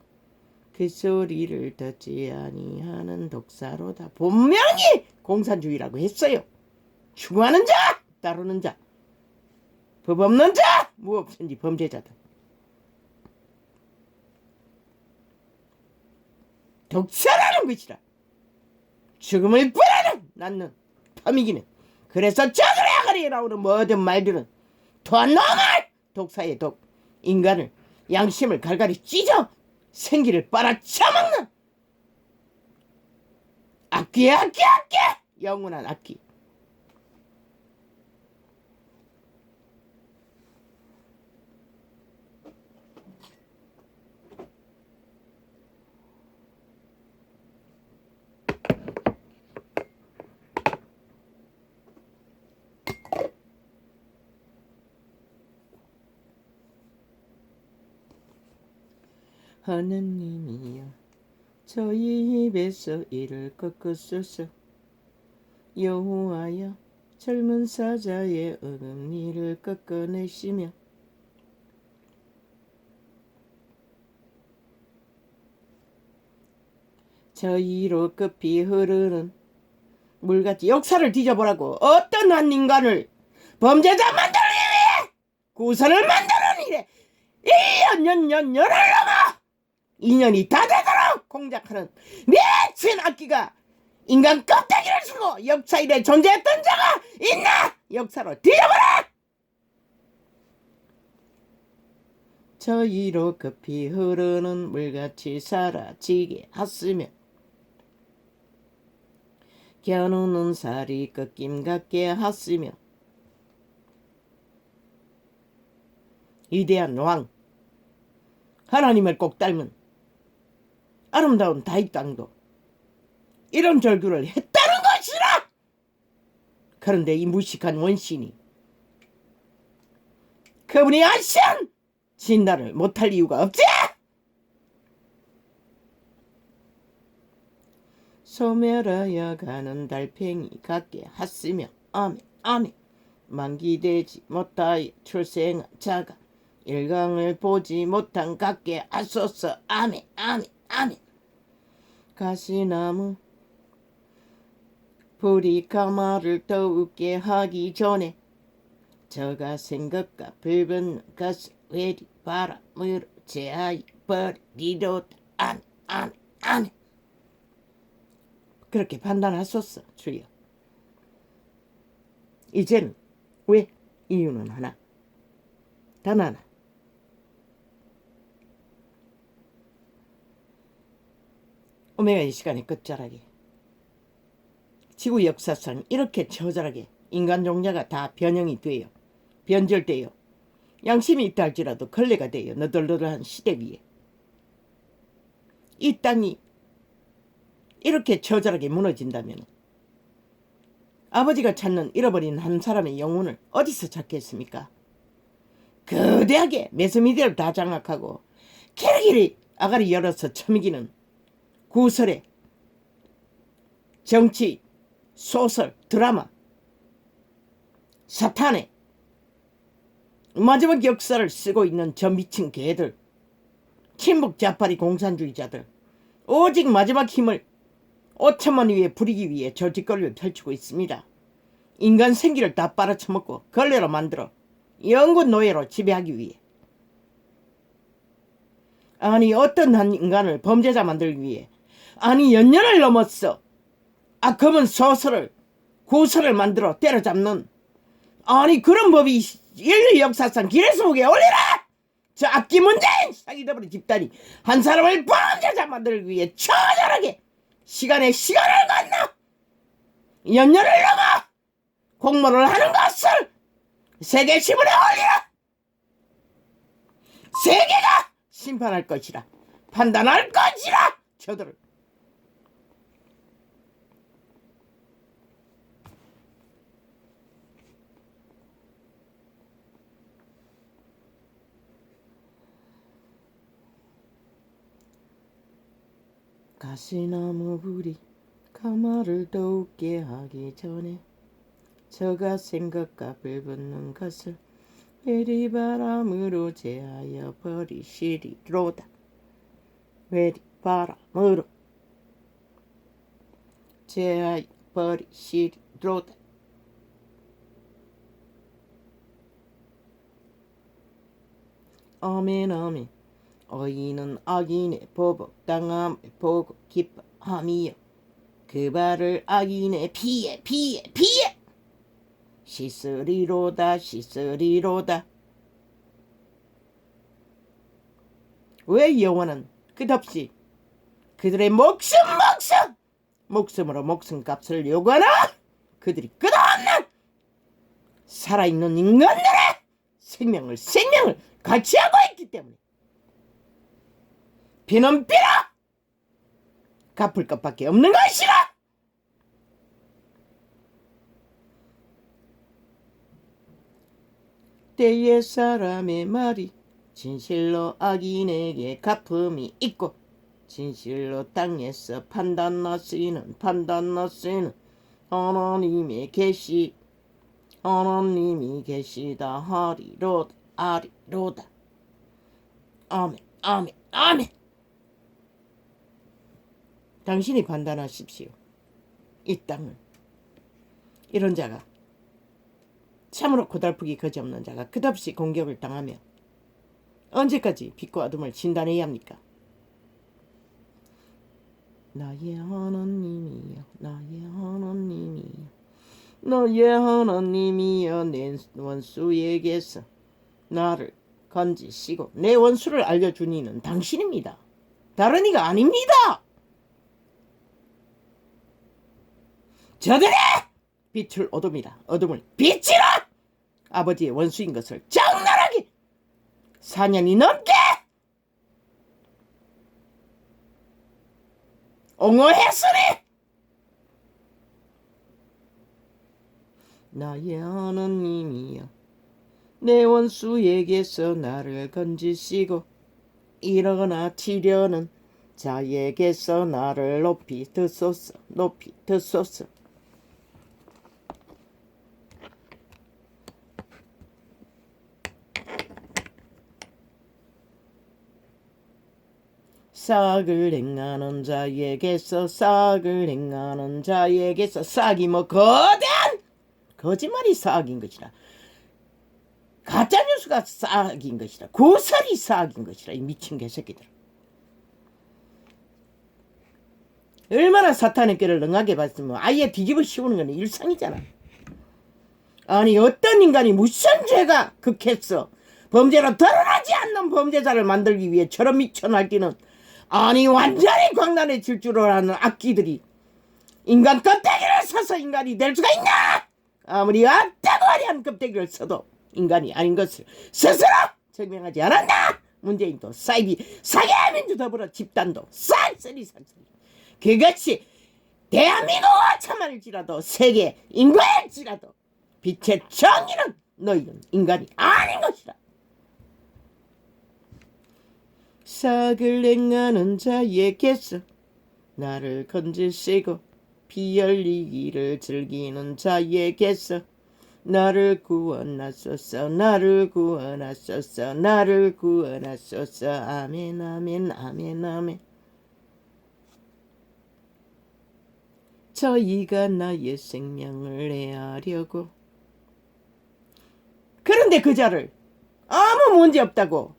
그 소리를 듣지 아니하는 독사로다. 분명히 공산주의라고 했어요. 추구하는 자, 따르는 자, 법 없는 자, 무엇인지 범죄자다. 독사라는 것이라. 죽음을 낳는 파미기는 그래서 저들의 아가리에 나오는 모든 말들은 또한 놈을 독사의 독 인간을 양심을 갈갈이 찢어 생기를 빨아쳐먹는 악귀야 영원한 악귀. 하느님이여 저희 입에서 이를 꺾으소서. 여호와여 젊은 사자의 어금니를 꺾어내시며 저희로 급히 흐르는 물같이 역사를 뒤져보라고. 어떤 한 인간을 범죄자 만들기 위해 구선을 만드는 일에 1년 년을 넘어 2년이 다 되도록 공작하는 미친 악기가 인간 껍데기를 쓰고 역사 일에 존재했던 자가 있나? 역사로 뒤져보라. 저희로 급히 흐르는 물같이 사라지게 하으며 겨누는 살이 꺾임 같게 하으며 위대한 왕 하나님을 꼭 닮은 아름다운 다윗 땅도 이런 절규를 했다는 것이라. 그런데 이 무식한 원신이 그분이 아시안 진단을 못할 이유가 없지. 소멸하여 가는 달팽이 같게 하으며 아멘 아멘. 만기되지 못하여 출생한 자가 일광을 보지 못한 같게 하소서. 아멘 아멘 아멘. 가시나무 불이 가마를 더욱게 하기 전에 저가 생각과 불붙는 것을 회리 바람으로 제하여 버리리로다. 아멘 아멘 아멘. 그렇게 판단하소서 주여. 이제는 왜? 이유는 하나, 단 하나. 오메가 이 시간의 끝자락에 지구 역사상 이렇게 처절하게 인간 종자가 다 변형이 되어 변절되어 양심이 있다 할지라도 걸레가 되어 너덜너덜한 시대 위에 이 땅이 이렇게 처절하게 무너진다면 아버지가 찾는 잃어버린 한 사람의 영혼을 어디서 찾겠습니까? 거대하게 매스미디어를 다 장악하고 길이길이 아가리 열어서 처미기는 구설의 정치, 소설, 드라마, 사탄의 마지막 역사를 쓰고 있는 저 미친 개들, 친북 자파리 공산주의자들, 오직 마지막 힘을 5천만 위에 부리기 위해 저 짓거리를 펼치고 있습니다. 인간 생기를 다 빨아쳐먹고 걸레로 만들어 영구 노예로 지배하기 위해. 아니 어떤 한 인간을 범죄자 만들기 위해 아니 연년을 넘었어 검은 소설을 구설을 만들어 때려잡는 아니 그런 법이 인류 역사상 기네스북에 올리라. 저 악기 문제인 사기더블의 집단이 한 사람을 범죄자 만들기 위해 처절하게 시간을 건너 연년을 넘어 공모를 하는 것을 세계 신문에 올리라. 세계가 심판할 것이라. 판단할 것이라. 저들을. 가시나무 불이 가마를 더욱게 하기 전에 저가 생각과 불붙는 것을 회리바람으로 제하여 버리시리로다. 회리바람으로 제하여 버리시리로다. 아멘 아멘. 어인은 악인의 보복당함을 보고 기뻐함이요 그 발을 악인의 피해 씻으리로다. 왜 여호와는 끝없이 그들의 목숨으로 목숨값을 요구하나? 그들이 끝없는 살아있는 인간들의 생명을 가치하고 있기 때문에 비는 비로 갚을 것밖에 없는 것이라. 때의 사람의 말이 진실로 악인에게 갚음이 있고 진실로 땅에서 판단하시는 하나님이 계시다 하리로다. 아멘, 아멘, 아멘. 당신이 판단하십시오. 이 땅을. 이런 자가, 참으로 고달프기 그지없는 자가 끝없이 공격을 당하며 언제까지 빛과 어둠을 진단해야 합니까? 나의 하나님이여, 너의 하나님이여, 내 원수에게서 나를 건지시고 내 원수를 알려준 이는 당신입니다. 다른 이가 아닙니다. 저들의 빛을 어둠이라, 어둠을 빛이라. 아버지의 원수인 것을 적나라하게 4년이 넘게 옹호했으니 나의 하나님이여, 내 원수에게서 나를 건지시고 일어나 치려는 자에게서 나를 높이 드소서. 싹을 행하는 자에게서 싹이 뭐 거대한 거짓말이 싹인 것이라, 가짜뉴스가 싹인 것이라, 고설이 싹인 것이라. 이 미친 개새끼들. 얼마나 사탄의 꾀를 능하게 봤으면 아예 뒤집어 씌우는 건 일상이잖아. 아니 어떤 인간이 무슨 죄가 극했어 범죄로 드러나지 않는 범죄자를 만들기 위해 저런 미쳐 날뛰는, 아니 완전히 광란에 질주를 하는 악기들이 인간 껍데기를 써서 인간이 될 수가 있나? 아무리 악다고 화려한 껍데기를 써도 인간이 아닌 것을 스스로 증명하지 않았나? 문재인도 사이비 사개민주더불어 집단도 쌀쓸이 그것이 대한민국 천만일지라도 세계 인구일지라도 빛의 정의는 너희는 인간이 아닌 것이라. 싹을 행하는 자에게서 나를 건지시고 피 흘리기를 즐기는 자에게서 나를 구원하소서. 아멘, 아멘, 아멘, 아멘. 저희가 나의 생명을 해하려고, 그런데 그 자를 아무 문제 없다고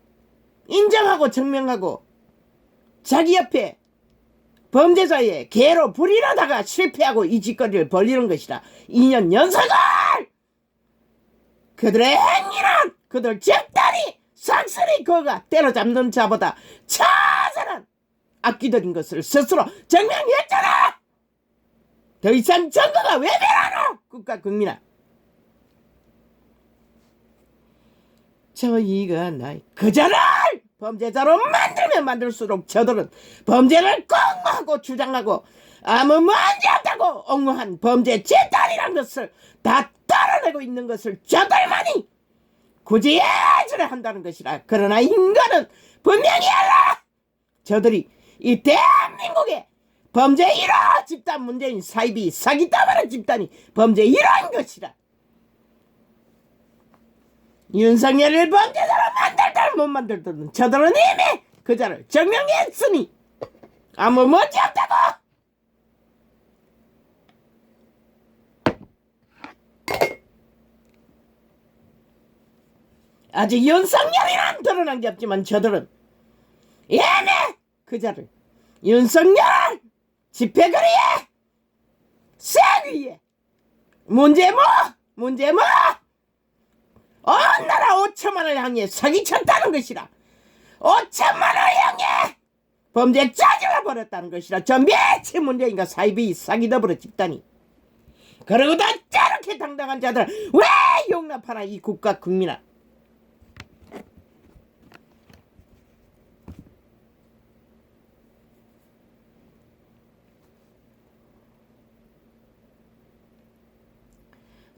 인정하고 증명하고 자기 옆에 범죄자의 개로 불이라다가 실패하고 이 짓거리를 벌리는 것이라. 2년 연속을 그들의 행위는 그들 집단이 싹쓸이 그가 때려잡는 자보다 처절한 악기들인 것을 스스로 증명했잖아. 더 이상 증거가 왜 필요하노? 국가 국민아. 저희가 나의 그자를 범죄자로 만들면 만들수록 저들은 범죄를 꽁무하고 주장하고 아무 문제 없다고 옹호한 범죄 집단이란 것을 다 떨어내고 있는 것을 저들만이 구제해주려 한다는 것이라. 그러나 인간은 분명히 알아. 저들이 이 대한민국의 범죄 1호 집단 문재인 사이비 사기 따바라 집단이 범죄 1호인 것이라. 윤석열을 범죄자로 만들든 못 만들든 저들은 이미 그자를 증명했으니 아무 문제 없다고. 아직 윤석열이란 드러난 게 없지만 저들은 이미 그자를 윤석열 집회거리에 쇠위에 문제 뭐 온 나라 5천만을 향해 사기쳤다는 것이라. 5천만을 향해 범죄 짜증을 벌였다는 것이라. 저 매치 문재인과 사이비 사기더불어 집단이. 그러고 다 저렇게 당당한 자들 왜 용납하나 이 국가 국민아.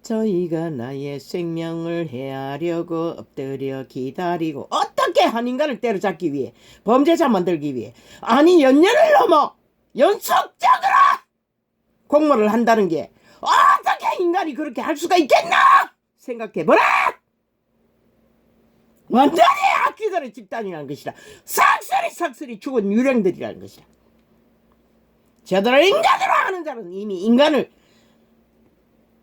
저희가 나의 생명을 해하려고 엎드려 기다리고 어떻게 그렇게 한 인간을 때려잡기 위해 범죄자 만들기 위해 아니 연년을 넘어 연속적으로 공모를 한다는 게 어떻게 인간이 그렇게 할 수가 있겠나 생각해보라. 완전히 악기들의 집단이라는 것이라. 삭슬이 죽은 유령들이라는 것이라. 저들을 인간으로 하는 자는 이미 인간을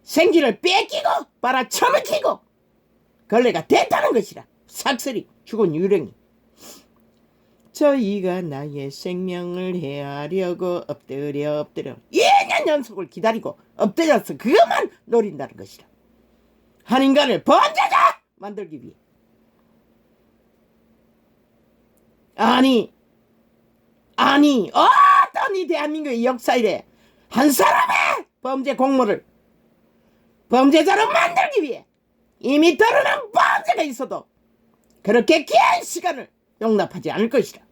생기를 뺏기고 빨아쳐먹히고 걸레가 됐다는 것이라. 삭슬이 죽은 유령이. 저희가 나의 생명을 해하려고 엎드려 2년 연속을 기다리고 엎드려서 그것만 노린다는 것이라. 한 인간을 범죄자 만들기 위해. 아니 어떤 이 대한민국의 역사일에 한 사람의 범죄 공모를 범죄자로 만들기 위해 이미 드러난 범죄가 있어도 그렇게 긴 시간을 용납하지 않을 것이라.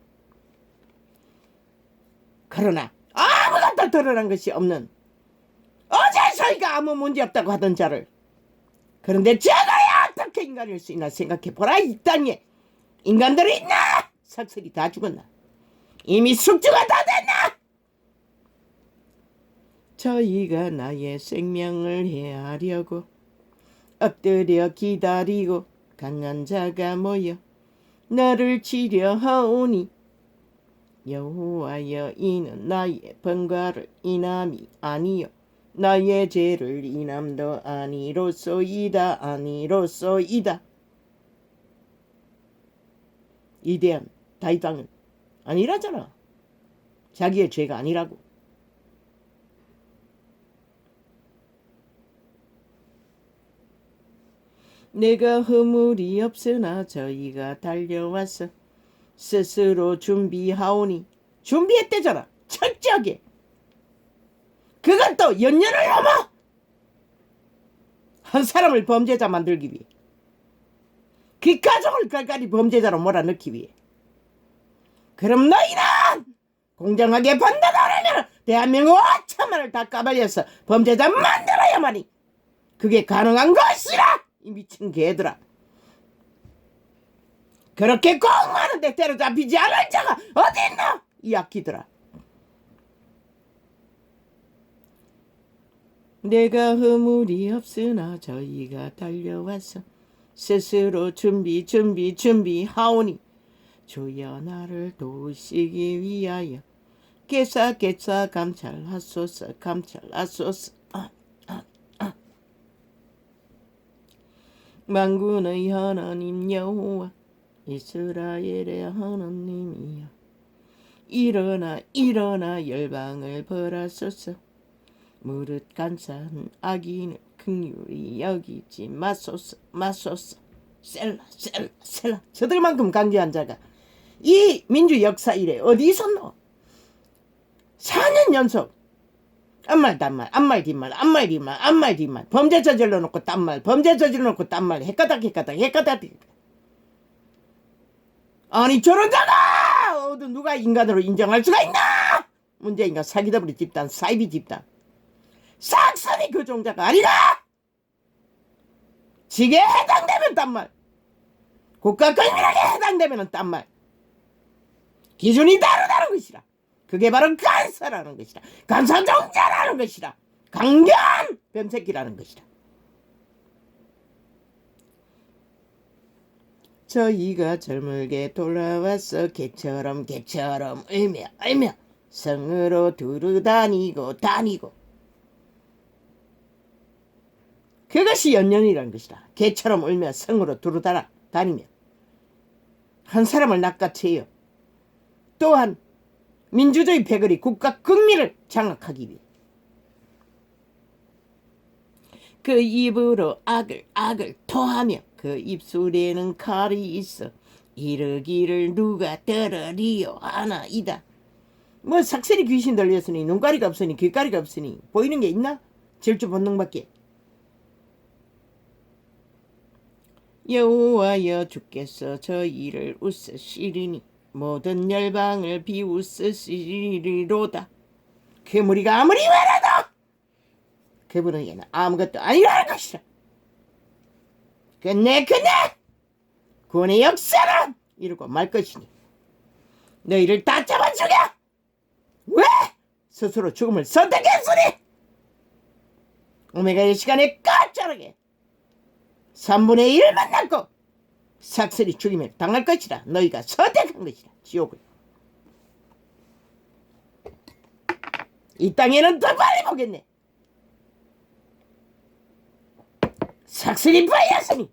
그러나 아무것도 드러난 것이 없는 어제 저희가 아무 문제 없다고 하던 자를 그런데 저거야 어떻게 인간일 수 있나 생각해보라. 이 땅에 인간들이 있나? 삭슬이 다 죽었나? 이미 숙주가 다 됐나? 저희가 나의 생명을 해하려고 엎드려 기다리고 강한 자가 모여 너를 치려하오니 여호와여 이는 나의 번과를 인함이 아니요 나의 죄를 인함도 아니로소이다. 이대한 다윗왕은 아니라잖아. 자기의 죄가 아니라고. 내가 허물이 없으나 저희가 달려와서 스스로 준비하오니. 준비했대잖아. 철저하게. 그것도 연년을 넘어 한 사람을 범죄자 만들기 위해. 그 가족을 깔깔이 범죄자로 몰아넣기 위해. 그럼 너희는 공정하게 판단하려면 대한민국 5천만을 다 까발려서 범죄자 만들어야만이 그게 가능한 것이라. 이 미친 개들아. 그렇게 공부하는데 때려잡히지 않을 자가 어딨나 이 악기들아. 내가 허물이 없으나 저희가 달려와서 스스로 준비하오니 주여 나를 도우시기 위하여 깨사 감찰하소서. 만군의 하나님 여호와 이스라엘의 하나님이여 일어나 열방을 벌하소서. 무릇 간사한 악인을 긍휼히 여기지 마소서. 셀라. 저들만큼 강제한 자가 이 민주 역사 이래 어디 있었노? 4년 연속 앞말 딴말 범죄 저질러 놓고 딴말 범죄 저질러 놓고 딴말 헷가닥 아니 저런 자가 어디 누가 인간으로 인정할 수가 있나? 문재인과 사기더블이 집단 사이비 집단 싹쓸이 그 종자가 아니라 지게 해당되면 딴말 국가 권력에 해당되면 딴말 기준이 다르다는 것이라. 그게 바로 간사라는 것이라. 간사종자라는 것이라. 강경 변태기라는 것이라. 저희가 젊게 돌아와서 개처럼 울며 성으로 두루 다니고 그것이 연년이라는 것이라. 개처럼 울며 성으로 두루 다니며 한 사람을 낚아채요. 또한 민주주의 패거리 국가 국민을 장악하기 위해 그 입으로 악을 토하며 그 입술에는 칼이 있어 이르기를 누가 들으리요 하나이다. 뭐 삭슬이 귀신 들렸으니 눈가리가 없으니 귓가리가 없으니 보이는 게 있나? 질주 본능밖에. 여호와여 주께서 저희를 웃으시리니 모든 열방을 비웃으시리로다. 그 무리가 아무리 많아도 그분에게는 아무것도 아니라는 것이라. 근데 구원의 역사는 이러고 말 것이니 너희를 다 잡아 죽여! 왜 스스로 죽음을 선택했으니? 오메가의 시간에 까짜르게 3분의 1만 남고 삭슬이 죽임을 당할 것이라 너희가 선택한 것이라. 지옥을 이 땅에는 더 빨리 보겠네. 삭슬이 파였으니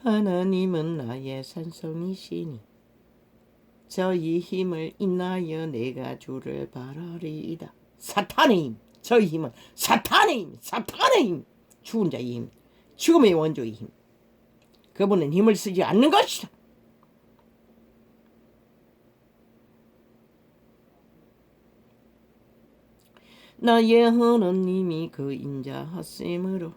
하나님은 나의 산성이시니 저희 힘을 인하여 내가 주를 바라리이다. 사탄의 힘, 저희 힘은 사탄의 힘, 사탄의 힘, 죽은 자의 힘, 죽음의 원조의 힘. 그분은 힘을 쓰지 않는 것이다. 나의 하나님이 그 인자하심으로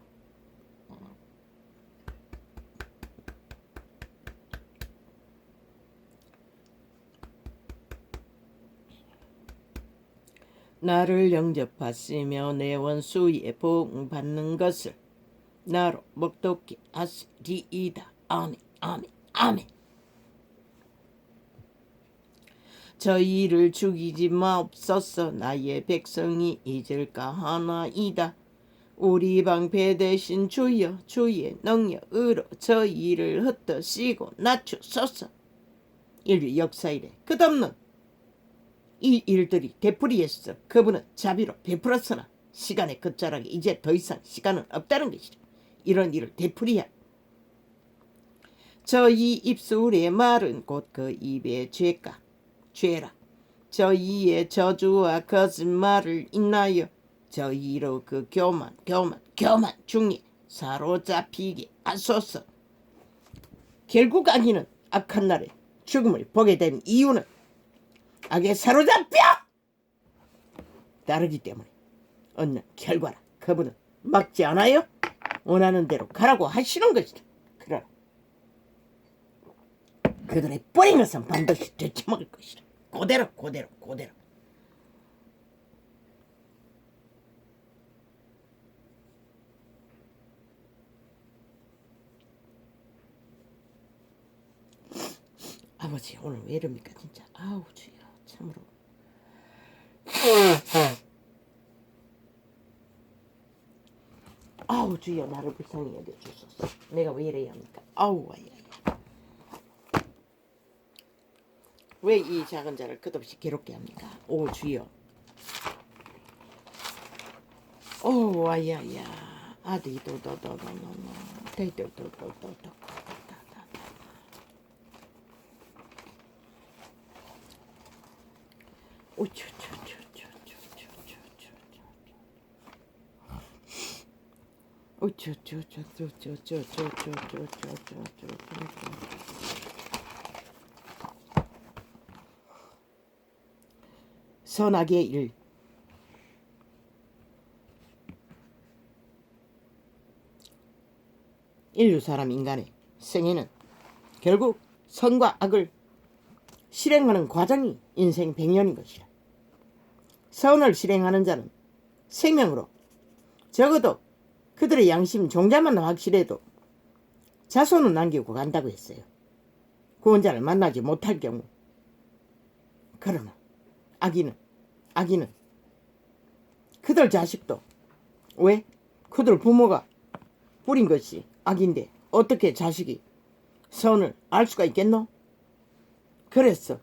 나를 영접하시며 내 원수의 복 받는 것을 나로 목독히 하시리이다. 아멘, 아멘, 아멘. 저희를 죽이지 마옵소서. 나의 백성이 잊을까 하나이다. 우리 방패 대신 주여 주의 능력으로 저희를 흩으시고 낮추소서. 인류 역사 이래 끝없는 이 일들이 되풀이했어. 그분은 자비로 베풀었으나 시간의 끝자락에 이제 더 이상 시간은 없다는 것이다. 이런 일을 되풀이하. 저희 입술의 말은 곧 그 입의 죄라. 저희의 저주와 거짓말을 인하여 저희로 그 교만 중에 사로잡히게 하소서. 결국 악인은 악한 날에 죽음을 보게 된 이유는 악에 사로잡혀 따르기 때문에 얻는 결과라. 그분은 막지 않아요. 원하는 대로 가라고 하시는 것이다. 그러나 그들의 뿌린 것은 반드시 되쳐먹을 것이다. 그대로. 아버지 오늘 왜 이럽니까 진짜. 아우 주여 참으로. 아우 주여 나를 불쌍히 여겨주소서. 내가 왜 이래야 합니까. 아우 와야. 왜 이 작은 자를 끝없이 괴롭게 합니까. 오 주여. 오 와야야. 아디 도도도도노노 데도도도도도. 선악의 일. 인류 사람 인간의 생애는 결국 선과 악을 실행하는 과정이 인생 100년인 것이라. 선을 실행하는 자는 생명으로 적어도 그들의 양심 종자만 확실해도 자손은 남기고 간다고 했어요. 구원자를 만나지 못할 경우. 그러나 악인은 그들 자식도 왜? 그들 부모가 뿌린 것이 악인데 어떻게 자식이 선을 알 수가 있겠노? 그래서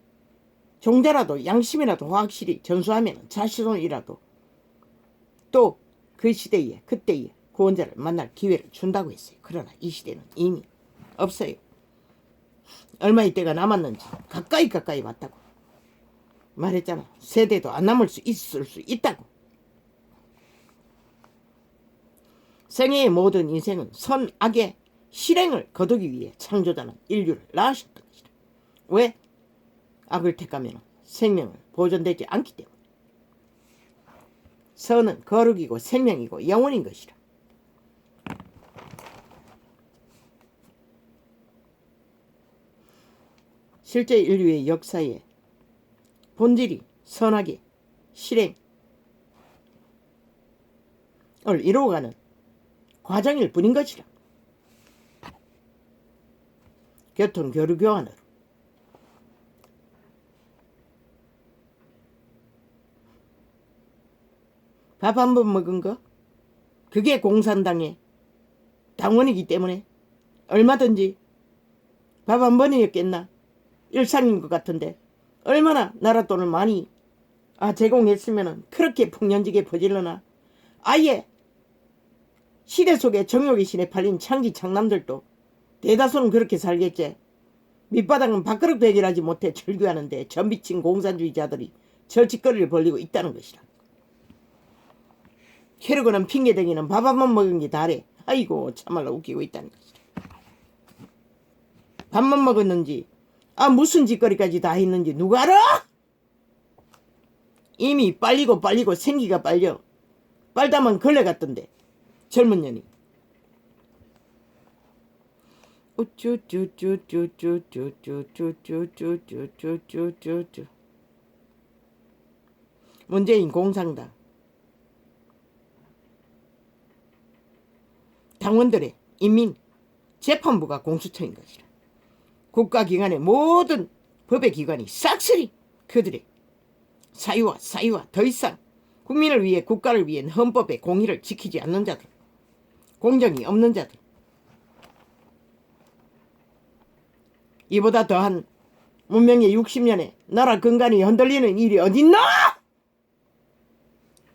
종자라도 양심이라도 확실히 전수하면 자식이라도 또 그 시대에 그때에 구원자를 만날 기회를 준다고 했어요. 그러나 이 시대는 이미 없어요. 얼마의 때가 남았는지 가까이 왔다고 말했잖아. 세대도 안 남을 수 있을 수 있다고. 생애의 모든 인생은 선악의 실행을 거두기 위해 창조자는 인류를 낳으셨던 것이다. 왜? 악을 택하면 생명을 보존되지 않기 때문에. 선은 거룩이고 생명이고 영원인 것이라. 실제 인류의 역사에 본질이 선하게 실행을 이루어가는 과정일 뿐인 것이라. 교통 교류 교환으로 밥 한 번 먹은 거 그게 공산당의 당원이기 때문에 얼마든지 밥 한 번이었겠나 일상인 것 같은데 얼마나 나라 돈을 많이 제공했으면 그렇게 풍년지게 퍼질러나. 아예 시대 속에 정욕의 신에 팔린 창기 창남들도 대다수는 그렇게 살겠지. 밑바닥은 밥그릇도 해결하지 못해 절규하는데 저 미친 공산주의자들이 저 짓거리를 벌리고 있다는 것이라. 캐르고는 핑계대기는 밥 한 번 먹은 게 다래. 아이고 참말로 웃기고 있다는 것이라. 밥만 먹었는지 무슨 짓거리까지 다 했는지 누가 알아? 이미 빨리고 생기가 빨려 빨다만 걸레 같던데 젊은 년이. 문재인 공산당 당원들의 인민 재판부가 공수처인 것이라. 국가기관의 모든 법의 기관이 싹쓸이 그들의 사유와 더 이상 국민을 위해 국가를 위해 헌법의 공의를 지키지 않는 자들, 공정이 없는 자들, 이보다 더한 문명의 60년에 나라 근간이 흔들리는 일이 어딨나?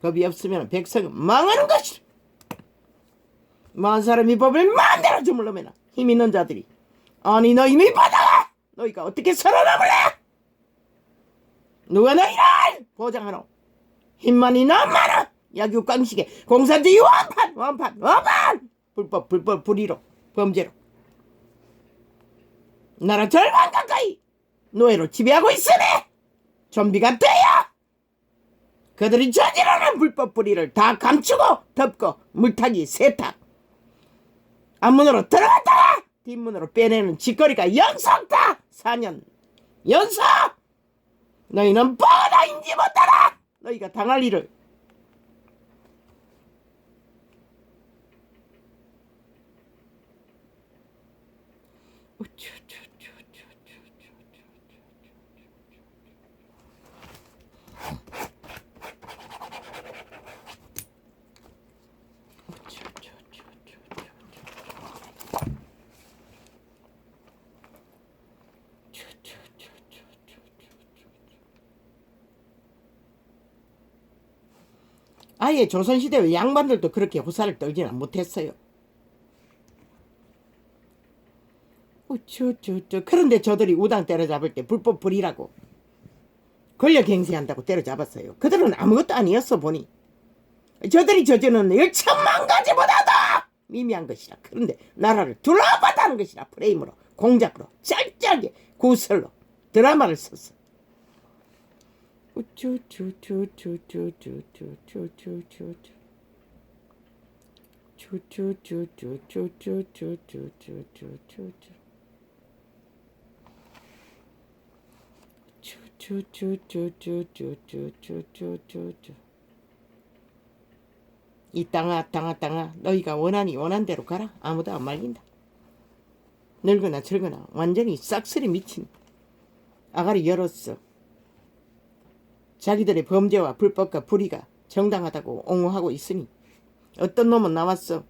법이 없으면 백성은 망하는 것이라. 망한 사람이 법을 마음대로 주물러매나 힘 있는 자들이 아니 너 힘이 받아! 너희가 어떻게 살아남을래? 누가 너희를 보장하노? 힘만이 남만아 야규깡식에 공산주의 완판 불법 불의로 범죄로 나라 절반 가까이 노예로 지배하고 있으니 좀비가 돼야 그들이 저지르는 불법 불의를 다 감추고 덮고 물타기 세탁 앞문으로 들어갔다가 뒷문으로 빼내는 짓거리가 연속다. 4년 연속. 너희는 뻔하 인지 못하라. 너희가 당할 일을 아예 조선시대의 양반들도 그렇게 호사를 떨지는 못했어요. 그런데 저들이 우당 때려잡을 때 불법 불의라고 권력행세한다고 때려잡았어요. 그들은 아무것도 아니었어 보니. 저들이 저지르는 1천만 가지보다도 미미한 것이라. 그런데 나라를 둘러봤다는 것이라. 프레임으로 공작으로 짤짤하게 구설로 드라마를 썼어. 이 땅아 너희가 원한 대로 가라. 아무도 안 말린다. 늙거나 즐거나 완전히 싹쓸이 미친 아가리 열었어. 자기들의 범죄와 불법과 불의가 정당하다고 옹호하고 있으니 어떤 놈은 나왔어.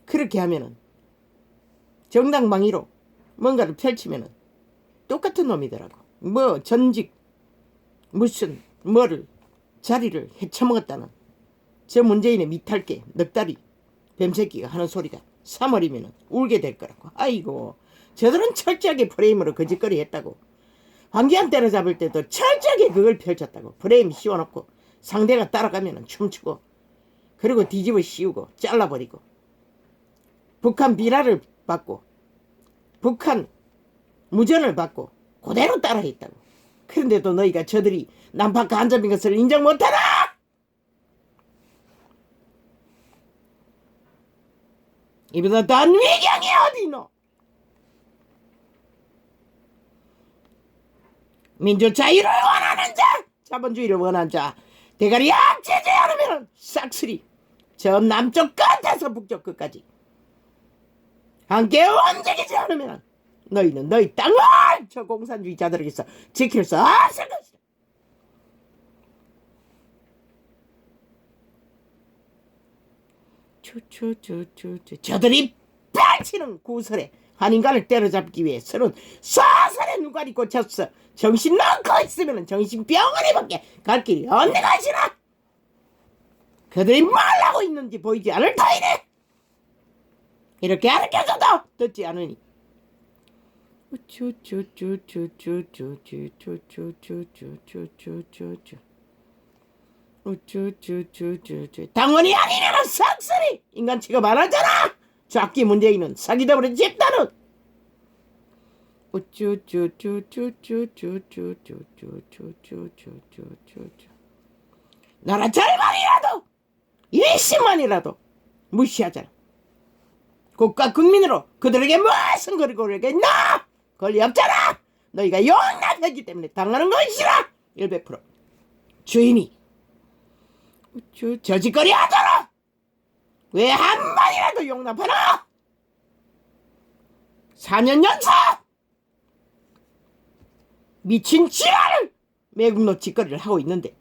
그렇게 하면은 정당방위로 뭔가를 펼치면은 똑같은 놈이더라고. 뭐 전직 무슨 뭐를 자리를 헤쳐먹었다는 저 문재인의 미탈게 넉다리 뱀새끼가 하는 소리가 3월이면 울게 될 거라고. 아이고 저들은 철저하게 프레임으로 거짓거리 했다고. 황교안 때려잡을 때도 철저하게 그걸 펼쳤다고. 프레임 씌워놓고 상대가 따라가면 춤추고 그리고 뒤집어 씌우고 잘라버리고 북한 비라를 받고 북한 무전을 받고 그대로 따라했다고. 그런데도 너희가 저들이 남파 간접인 것을 인정 못하나? 이보다 단 위경이 어디노? 민주 자유를 원하는 자, 자본주의를 원하는 자, 대가리 합체제 않으면 싹쓸이 저 남쪽 끝에서 북쪽 끝까지 함께 움직이지 않으면 너희는 너희 땅을 저 공산주의자들에게서 지킬 수 없을 것이다. 저들이 펼치는 구설에 한 인간을 때려잡기 위해 서는 사살의 눈깔이 꽂혔어. 정신 놓고 있으면 정신병원에밖에 갈 길이 없는 것이라. 그들이 뭘 하고 있는지 보이지 않을 터이네. 이렇게 가르쳐줘도 듣지 않으니. 당원이 아니면 싹쓸이 인간 취급 안 하잖아. 작기 문재인은 사기더블의 집단은 나라 절반이라도 20만이라도 무시하잖아. 국가 국민으로 그들에게 무슨 거리고르겠나? 권리 없잖아. 너희가 용납했기 때문에 당하는 것이라. 100% 주인이 저짓거리 하잖아. 왜 한 번이라도 용납하나? 4년 연속 미친 지랄을 매국노 짓거리를 하고 있는데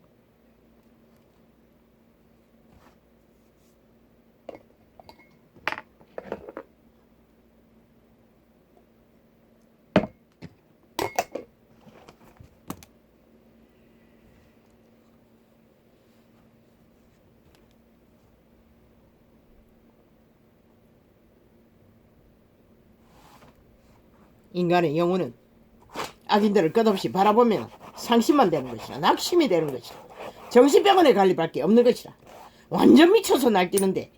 인간의 영혼은 악인들을 끝없이 바라보면 상심만 되는 것이라 낙심이 되는 것이라 정신병원에 갈 일밖에 없는 것이라. 완전 미쳐서 날뛰는데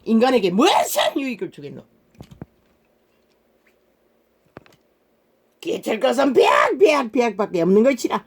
인간에게 무슨 유익을 주겠노? 끼칠 것은 비약밖에 없는 것이라.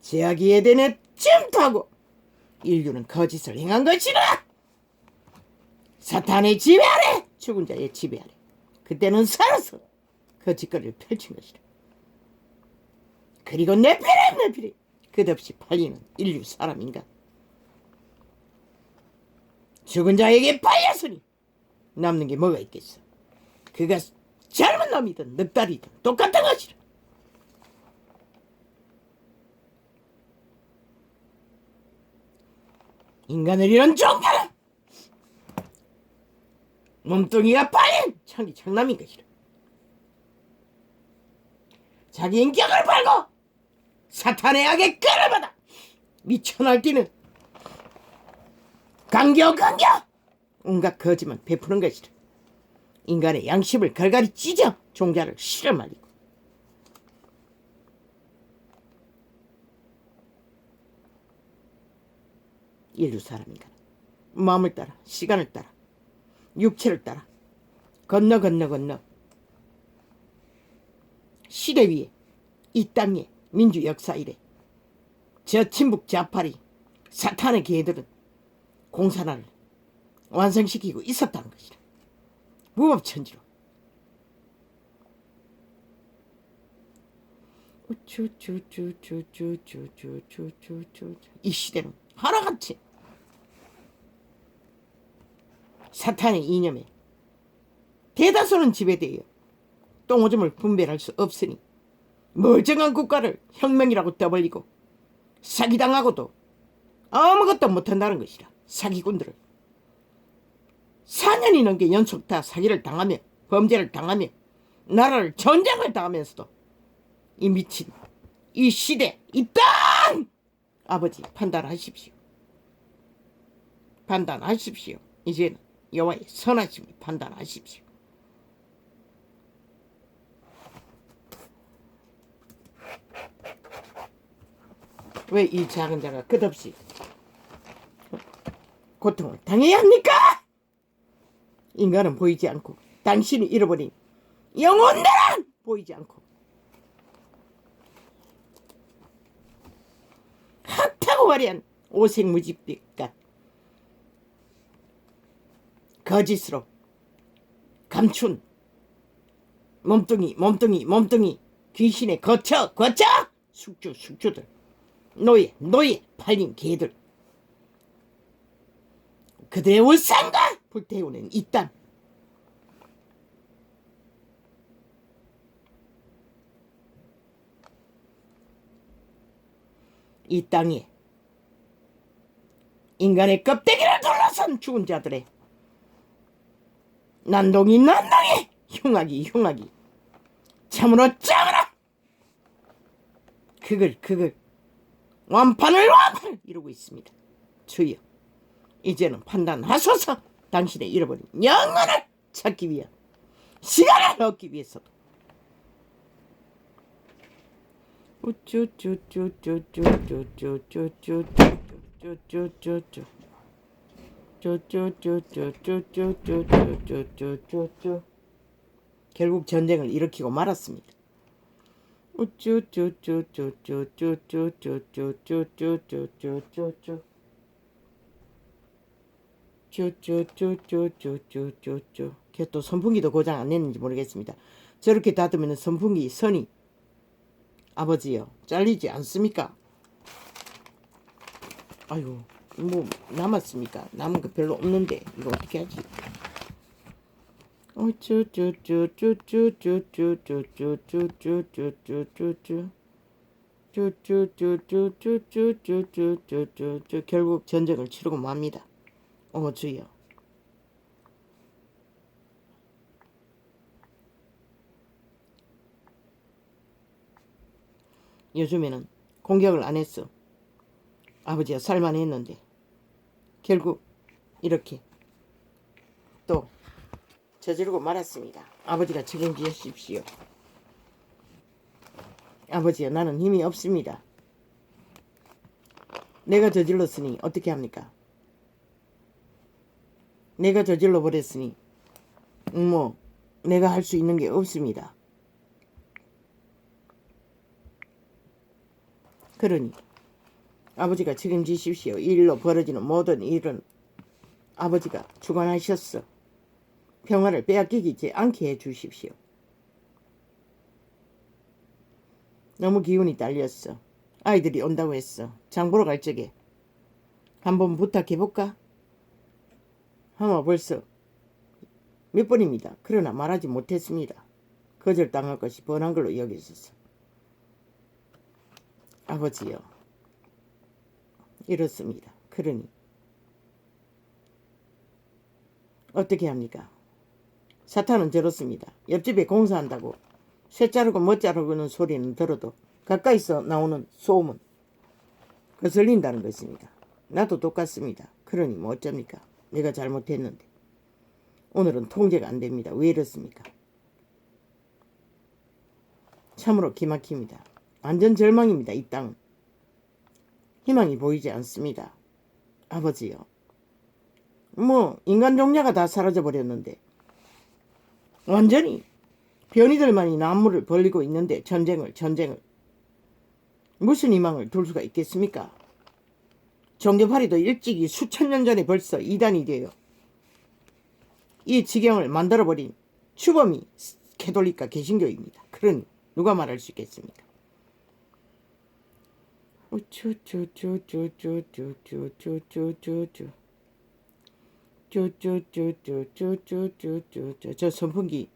제약이 에덴에 침투하고 인류는 거짓을 행한 것이라. 사탄의 지배 아래 죽은 자의 지배 아래 그때는 살아서 거짓거리를 펼친 것이라. 그리고 네피림 끝없이 팔리는 인류 사람인가. 죽은 자에게 팔렸으니 남는 게 뭐가 있겠어. 그가 젊은 놈이든 늑다리든 똑같은 것이라. 인간을 이런 종교는 몸뚱이가 팔린 창기 장남인 것이라. 자기 인격을 팔고 사탄의 악에 끌을 받아 미쳐 날뛰는 강교 온갖 거짓만 베푸는 것이라. 인간의 양심을 갈갈이 찢어 종자를 실어 말리고 인류 사람인가 마음을 따라 시간을 따라 육체를 따라 건너 시대 위에 이 땅의 민주 역사 이래 저 친북 좌파리 사탄의 개들은 공산화를 완성시키고 있었다는 것이라. 무법천지로 이 시대는 하나같이 사탄의 이념에 대다수는 지배되어 똥오줌을 분별할 수 없으니 멀쩡한 국가를 혁명이라고 떠벌리고 사기당하고도 아무것도 못한다는 것이라. 사기꾼들을 4년이 넘게 연속 다 사기를 당하며 범죄를 당하며 나라를 전쟁을 당하면서도 이 미친 이 시대 이 땅 아버지 판단하십시오. 판단하십시오. 이제는 여호와의 선하심을 판단하십시오. 왜 이 작은 자가 끝없이 고통을 당해야 합니까? 인간은 보이지 않고 당신이 잃어버린 영혼들은 보이지 않고 핫하고 화려한 오색무직빛과 거짓으로 감춘 몸뚱이 귀신의 거쳐 숙주들 노예 팔린 개들 그들의 울산과 불태우는 이 땅 이 땅에 인간의 껍데기를 둘러싼 죽은 자들의 난동이 흉악이 참으로 그걸 완판을 이루고 있습니다. 주여 이제는 판단하소서. 당신의 잃어버린 영혼을 찾기 위한 시간을 얻기 위해서도 결국 전쟁을 일으키고 말았습니다. 걔 또 선풍기도 고장 안 냈는지 모르겠습니다. 저렇게 닫으면 선풍기 선이 아버지요 잘리지 않습니까? 아이고 뭐 남았습니까? 남은 거 별로 없는데 이거 어떻게 하지? 결국 전쟁을 치르고 맙니다. 주여. 요즘에는 공격을 안 했어. 아버지가 살만했는데 결국 이렇게 또 저지르고 말았습니다. 아버지가 책임지십시오. 아버지야 나는 힘이 없습니다. 내가 저질렀으니 어떻게 합니까? 내가 저질러 버렸으니 뭐 내가 할 수 있는 게 없습니다. 그러니 아버지가 책임지십시오. 이 일로 벌어지는 모든 일은 아버지가 주관하셨어. 평화를 빼앗기지 않게 해주십시오. 너무 기운이 딸렸어. 아이들이 온다고 했어. 장 보러 갈 적에 한번 부탁해볼까? 하마 벌써 몇 번입니다. 그러나 말하지 못했습니다. 거절당할 것이 뻔한 걸로 여겼었어. 아버지요. 이렇습니다. 그러니 어떻게 합니까? 사탄은 저렇습니다. 옆집에 공사한다고 쇠 자르고 못 자르고는 소리는 들어도 가까이서 나오는 소음은 거슬린다는 것입니다. 나도 똑같습니다. 그러니 뭐 어쩝니까? 내가 잘못했는데 오늘은 통제가 안 됩니다. 왜 이렇습니까? 참으로 기막힙니다. 완전 절망입니다. 이 땅은. 희망이 보이지 않습니다. 아버지요. 뭐 인간 종자가 다 사라져버렸는데 완전히 변이들만이 남물을 벌리고 있는데 전쟁을 무슨 희망을 둘 수가 있겠습니까? 종교파리도 일찍이 수천 년 전에 벌써 이단이 되어 이 지경을 만들어버린 주범이 캐톨릭과 개신교입니다. 그러니 누가 말할 수 있겠습니까? 저 선풍기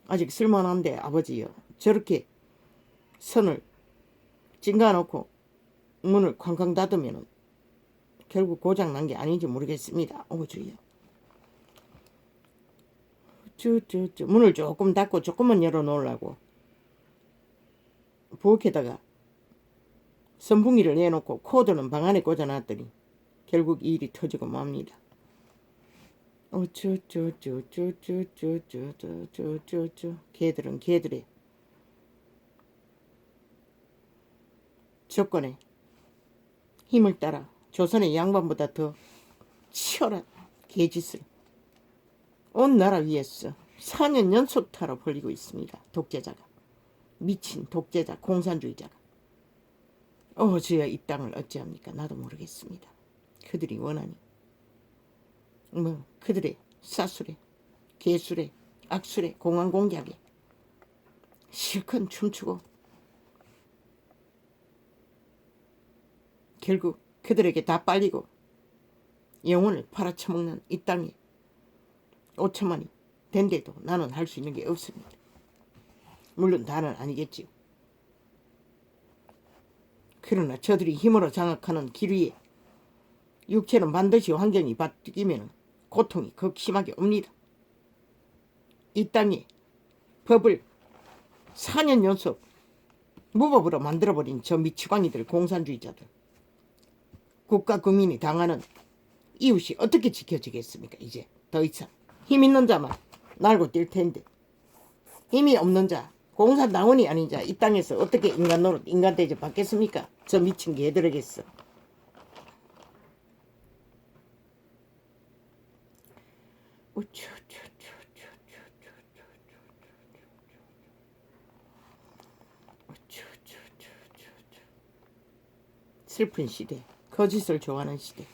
아직 쓸만한데 아버지요. 저렇게 선을 찡가놓고 문을 쾅쾅 닫으면 결국 고장난 게 아닌지 모르겠습니다. 주여. 문을 조금 닫고 조금만 열어놓으려고 부엌에다가 선풍기를 내놓고 코드는 방 안에 꽂아놨더니 결국 이 일이 터지고 맙니다. 걔들은 걔들의 조건에 힘을 따라 조선의 양반보다 더 치열한 개짓을 온 나라 위에서 4년 연속타로 벌리고 있습니다. 독재자가. 미친 독재자 공산주의자가. 주여 이 땅을 어찌합니까? 나도 모르겠습니다. 그들이 원하니 그들의 사술에 개술에 악술에 공안공작에 실컷 춤추고 결국 그들에게 다 빨리고 영혼을 팔아쳐먹는 이 땅에 5천만이 된데도 나는 할 수 있는 게 없습니다. 물론 다는 아니겠지요. 그러나 저들이 힘으로 장악하는 길 위에 육체는 반드시 환경이 바뀌면 고통이 극심하게 옵니다. 이 땅에 법을 4년 연속 무법으로 만들어버린 저 미치광이들 공산주의자들 국가 국민이 당하는 이웃이 어떻게 지켜지겠습니까? 이제 더 이상 힘 있는 자만 날고 뛸 텐데 힘이 없는 자 공산당원이 아닌 자 이 땅에서 어떻게 인간 노릇 인간 대접 받겠습니까? 저 미친 개들에게서. 슬픈 시대, 거짓을 좋아하는 시대.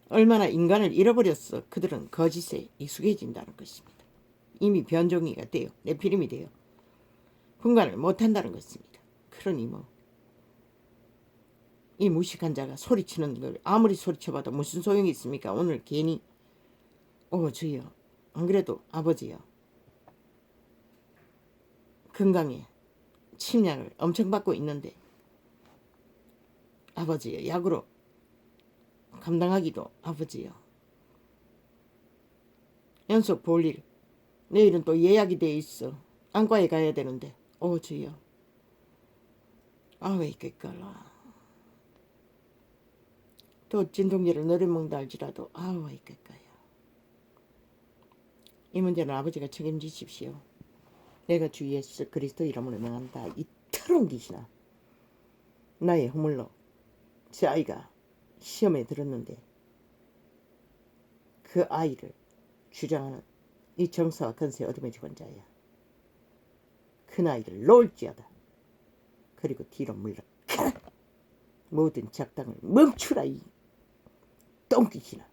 얼마나 인간을 잃어버렸어. 그들은 거짓에 익숙해진다는 것입니다. 이미 변종이가 되어 네피림이 되어 분간을 못한다는 것입니다. 그러니 이 무식한 자가 소리치는 걸 아무리 소리쳐봐도 무슨 소용이 있습니까? 오늘 괜히 주여 안 그래도 아버지요 건강에 침약을 엄청 받고 있는데 아버지요 약으로 감당하기도 아버지요 연속 볼일 내일은 또 예약이 돼 있어 안과에 가야 되는데 주여 왜 이끌까라 또 진통제를 늘어먹는다 할지라도 왜 이끌까요. 이 문제는 아버지가 책임지십시오. 내가 주 예수 그리스도 이름으로 명한다. 이 더러운 귀신아 나의 허물로 제 아이가 시험에 들었는데 그 아이를 주장하는 이 정사와 건세 어둠의 주관자야. 그 아이를 놓을지어다. 그리고 뒤로 물러가라. 모든 작당을 멈추라 이 똥귀신아.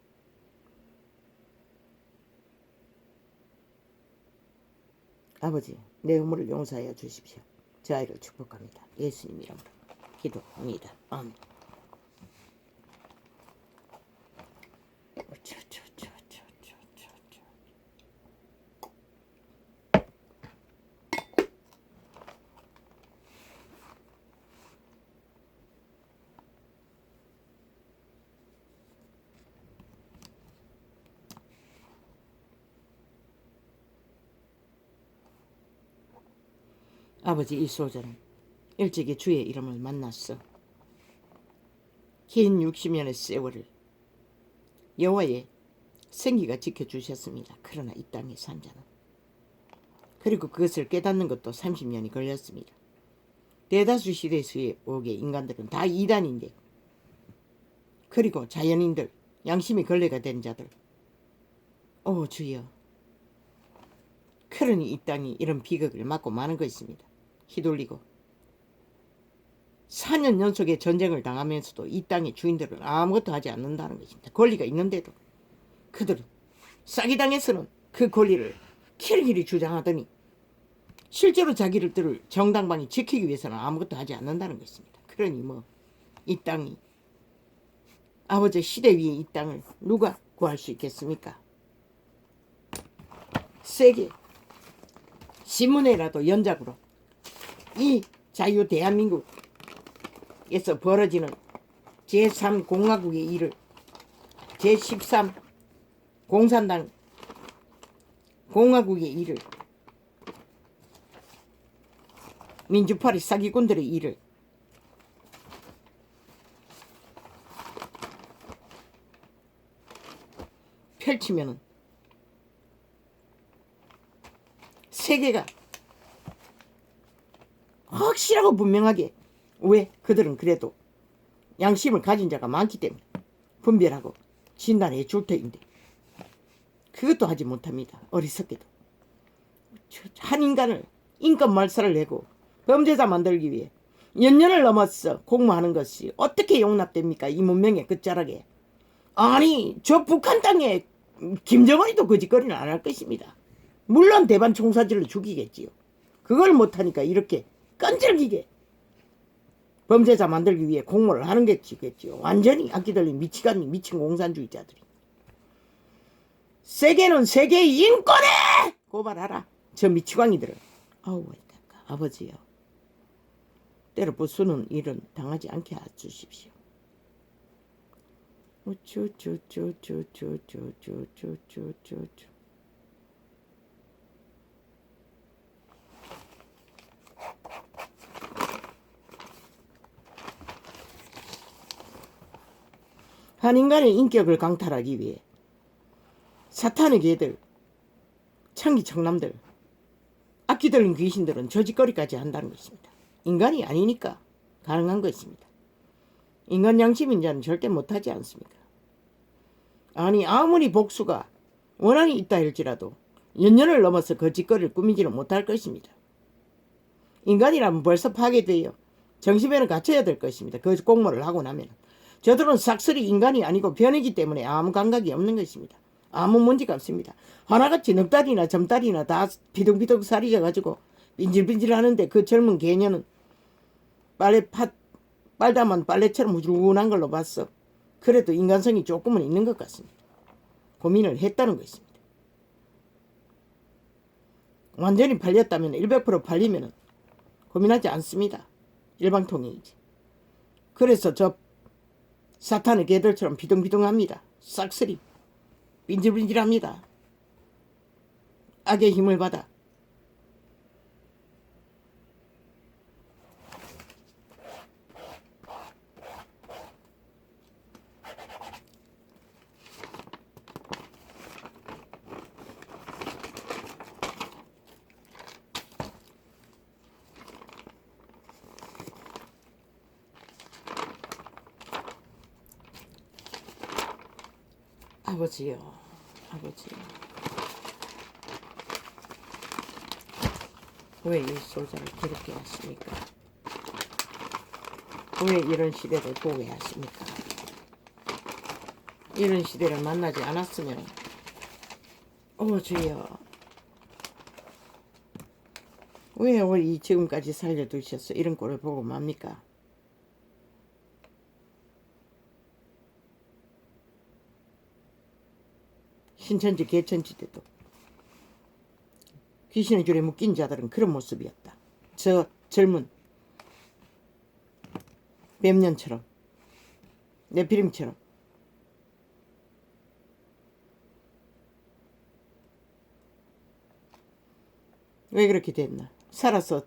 아버지 내 허물을 용서하여 주십시오. 제 아이를 축복합니다. 예수님 이름으로 기도합니다. 아멘. 아버지 이 소자는 일찍이 주의 이름을 만났어. 긴 60년의 세월을 여호와의 생기가 지켜주셨습니다. 그러나 이 땅에 산 자는 그리고 그것을 깨닫는 것도 30년이 걸렸습니다. 대다수 시대수의 옥의 인간들은 다 이단인데 그리고 자연인들 양심이 걸레가 된 자들 주여 그러니 이 땅이 이런 비극을 맞고 마는 것입니다. 휘둘리고 4년 연속의 전쟁을 당하면서도 이 땅의 주인들은 아무것도 하지 않는다는 것입니다. 권리가 있는데도 그들은 싸게 당해서는 그 권리를 길길이 주장하더니 실제로 자기들을 정당방위 지키기 위해서는 아무것도 하지 않는다는 것입니다. 그러니 이 땅이 아버지 시대 위에 이 땅을 누가 구할 수 있겠습니까? 세게 신문에라도 연작으로 이 자유 대한민국에서 벌어지는 제3공화국의 일을 제13 공산당 공화국의 일을, 민주파리 사기꾼들의 일을 펼치면은 세계가 확실하고 분명하게, 왜? 그들은 그래도 양심을 가진 자가 많기 때문에 분별하고 진단해 줄 터인데 그것도 하지 못합니다. 어리석게도. 한 인간을 인권 말살을 내고 범죄자 만들기 위해 연년을 넘어서 공모하는 것이 어떻게 용납됩니까? 이 문명의 끝자락에. 아니, 저 북한 땅에 김정은이도 거짓거리는 안 할 것입니다. 물론 대반 총사질로 죽이겠지요. 그걸 못하니까 이렇게 끈질기게 범죄자 만들기 위해 공모를 하는 게지겠지요. 완전히 악기들린 미치간 미친 공산주의자들이. 세계는 세계의 인권에 고발하라. 저 미치광이들을. 아우, 아버지요. 때려 부수는 일은 당하지 않게 해주십시오. 한 인간의 인격을 강탈하기 위해 사탄의 개들, 창기청남들, 악기 들린 귀신들은 저짓거리까지 한다는 것입니다. 인간이 아니니까 가능한 것입니다. 인간 양심인 자는 절대 못하지 않습니까? 아니, 아무리 복수가 원한이 있다 할지라도 연년을 넘어서 거짓거리를 꾸미지는 못할 것입니다. 인간이라면 벌써 파괴되어 정신에는 갇혀야 될 것입니다. 그 공모를 하고 나면. 저들은 싹쓸이 인간이 아니고 변이기 때문에 아무 감각이 없는 것입니다. 아무 문제가 없습니다. 하나같이 넉다리나 점다리나 다 비둥비둥 살이 져가지고 빈질빈질 하는데 그 젊은 개녀는 빨다만 빨래처럼 우중한 걸로 봤어. 그래도 인간성이 조금은 있는 것 같습니다. 고민을 했다는 것입니다. 완전히 팔렸다면 100% 팔리면 고민하지 않습니다. 일방통행이지. 그래서 저 사탄의 개들처럼 비둥비둥합니다. 싹쓸이 빈질빈질합니다. 악의 힘을 받아 아버지요, 아버지요. 왜 이 소자를 그렇게 하십니까? 왜 이런 시대를 보게 하십니까? 이런 시대를 만나지 않았으면, 주여, 왜 우리 지금까지 살려두셨어? 이런 꼴을 보고 맙니까? 신천지 개천지 때도 귀신의 줄에 묶인 자들은 그런 모습이었다. 저 젊은 뱀년처럼, 네피림처럼. 왜 그렇게 됐나? 살아서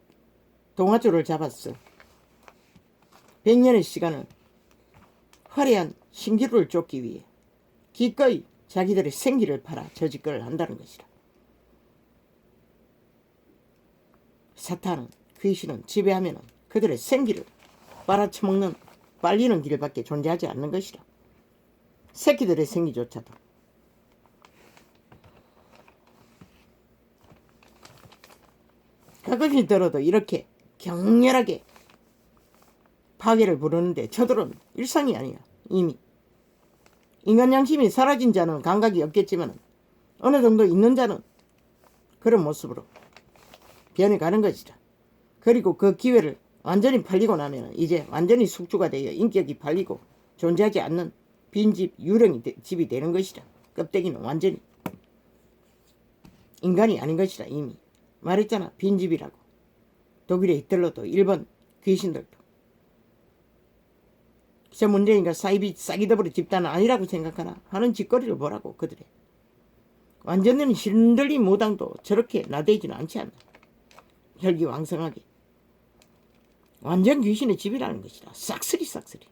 동아줄을 잡았어. 100년의 시간을 화려한 신기루를 쫓기 위해 기꺼이 자기들의 생기를 팔아 저짓거리를 한다는 것이라. 사탄은, 귀신은 지배하면 그들의 생기를 빨아쳐먹는, 빨리는 길밖에 존재하지 않는 것이라. 새끼들의 생기조차도. 가끔씩 들어도 이렇게 격렬하게 파괴를 부르는데 저들은 일상이 아니야. 이미 인간 양심이 사라진 자는 감각이 없겠지만 어느 정도 있는 자는 그런 모습으로 변해가는 것이다. 그리고 그 기회를 완전히 팔리고 나면 이제 완전히 숙주가 되어 인격이 팔리고 존재하지 않는 빈집, 유령이 집이 되는 것이다. 껍데기는 완전히 인간이 아닌 것이다. 이미 말했잖아. 빈집이라고. 독일의 히틀러도 일본 귀신들도 저 문재인과 사이비 싸기더블의 집단은 아니라고 생각하나 하는 짓거리를 보라고 그들의. 완전히 신들린 무당도 저렇게 나대지는 않지 않나. 혈기왕성하게. 완전 귀신의 집이라는 것이다. 싹쓸이 싹쓸이.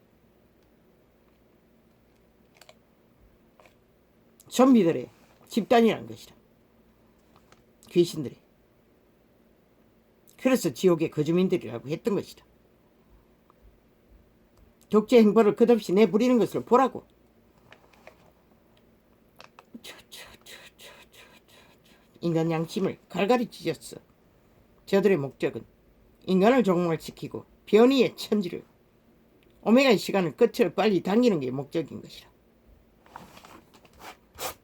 좀비들의 집단이라는 것이다. 귀신들의. 그래서 지옥의 거주민들이라고 했던 것이다. 독재 행보를 끝없이 내부리는 것을 보라고. 인간 양심을 갈갈이 찢었어. 저들의 목적은 인간을 종말시키고 변이의 천지를 오메가의 시간을 끝을 빨리 당기는 게 목적인 것이라.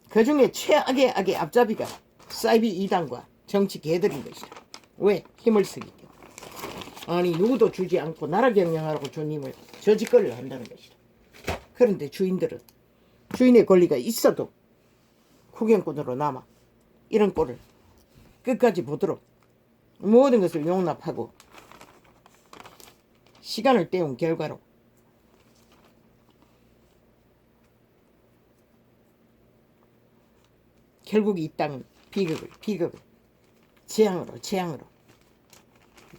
그 중에 최악의 악의 앞잡이가 사이비 이단과 정치 개들인 것이라. 왜? 힘을 쓰기 때문에. 아니 누구도 주지 않고 나라 경영하라고 준 힘을 저 짓거리를 한다는 것이라. 그런데 주인들은 주인의 권리가 있어도 후견꾼으로 남아 이런 꼴을 끝까지 보도록 모든 것을 용납하고 시간을 때운 결과로 결국 이 땅은 비극을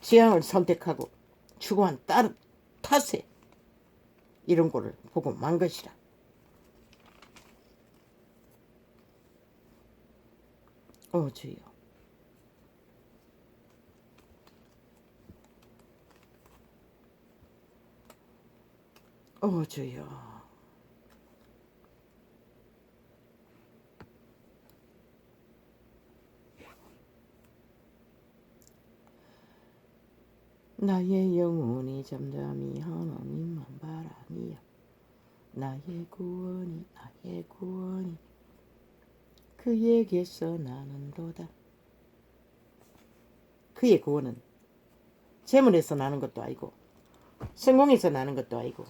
재앙을 선택하고 추구한 탓에 이런 꼴을 보고 만 것이라. 주여. 주여. 나의 영혼이 잠잠히 하나님만 바라니요. 나의 구원이 그에게서 나는도다. 그의 구원은 재물에서 나는 것도 아니고 성공에서 나는 것도 아니고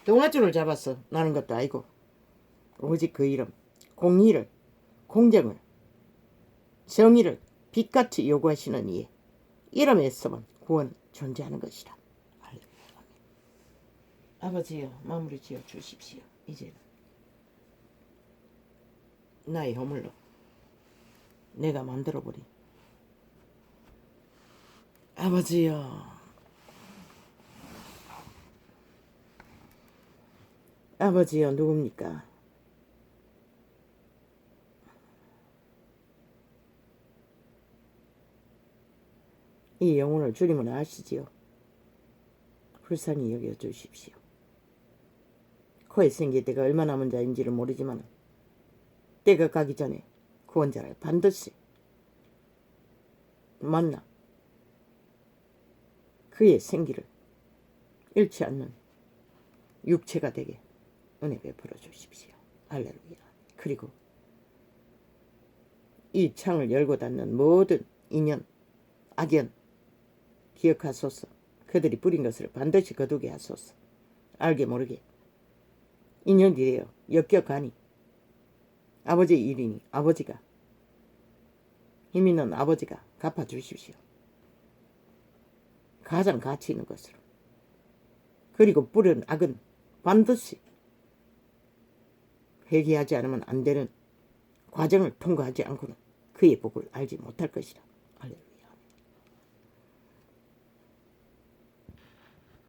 동아줄을 잡아서 나는 것도 아니고 오직 그 이름 공의를 공정을 정의를 빛같이 요구하시는 이의 이름에서만 구원 존재하는 것이라. 아버지여 마무리 지어 주십시오. 이제는 나의 허물로 내가 만들어버린 아버지여. 아버지여 누굽니까? 이 영혼을 주님은 아시지요. 불쌍히 여겨주십시오. 코에 생길 때가 얼마 남은 자인지를 모르지만 때가 가기 전에 구원자를 반드시 만나 그의 생기를 잃지 않는 육체가 되게 은혜 베풀어 주십시오. 할렐루야. 그리고 이 창을 열고 닫는 모든 인연, 악연 기억하소서. 그들이 뿌린 것을 반드시 거두게 하소서. 알게 모르게 인연이 되어 엮여가니 아버지의 일이니 아버지가 힘 있는 아버지가 갚아주십시오. 가장 가치 있는 것으로. 그리고 뿌린 악은 반드시 회개하지 않으면 안 되는 과정을 통과하지 않고는 그의 복을 알지 못할 것이라.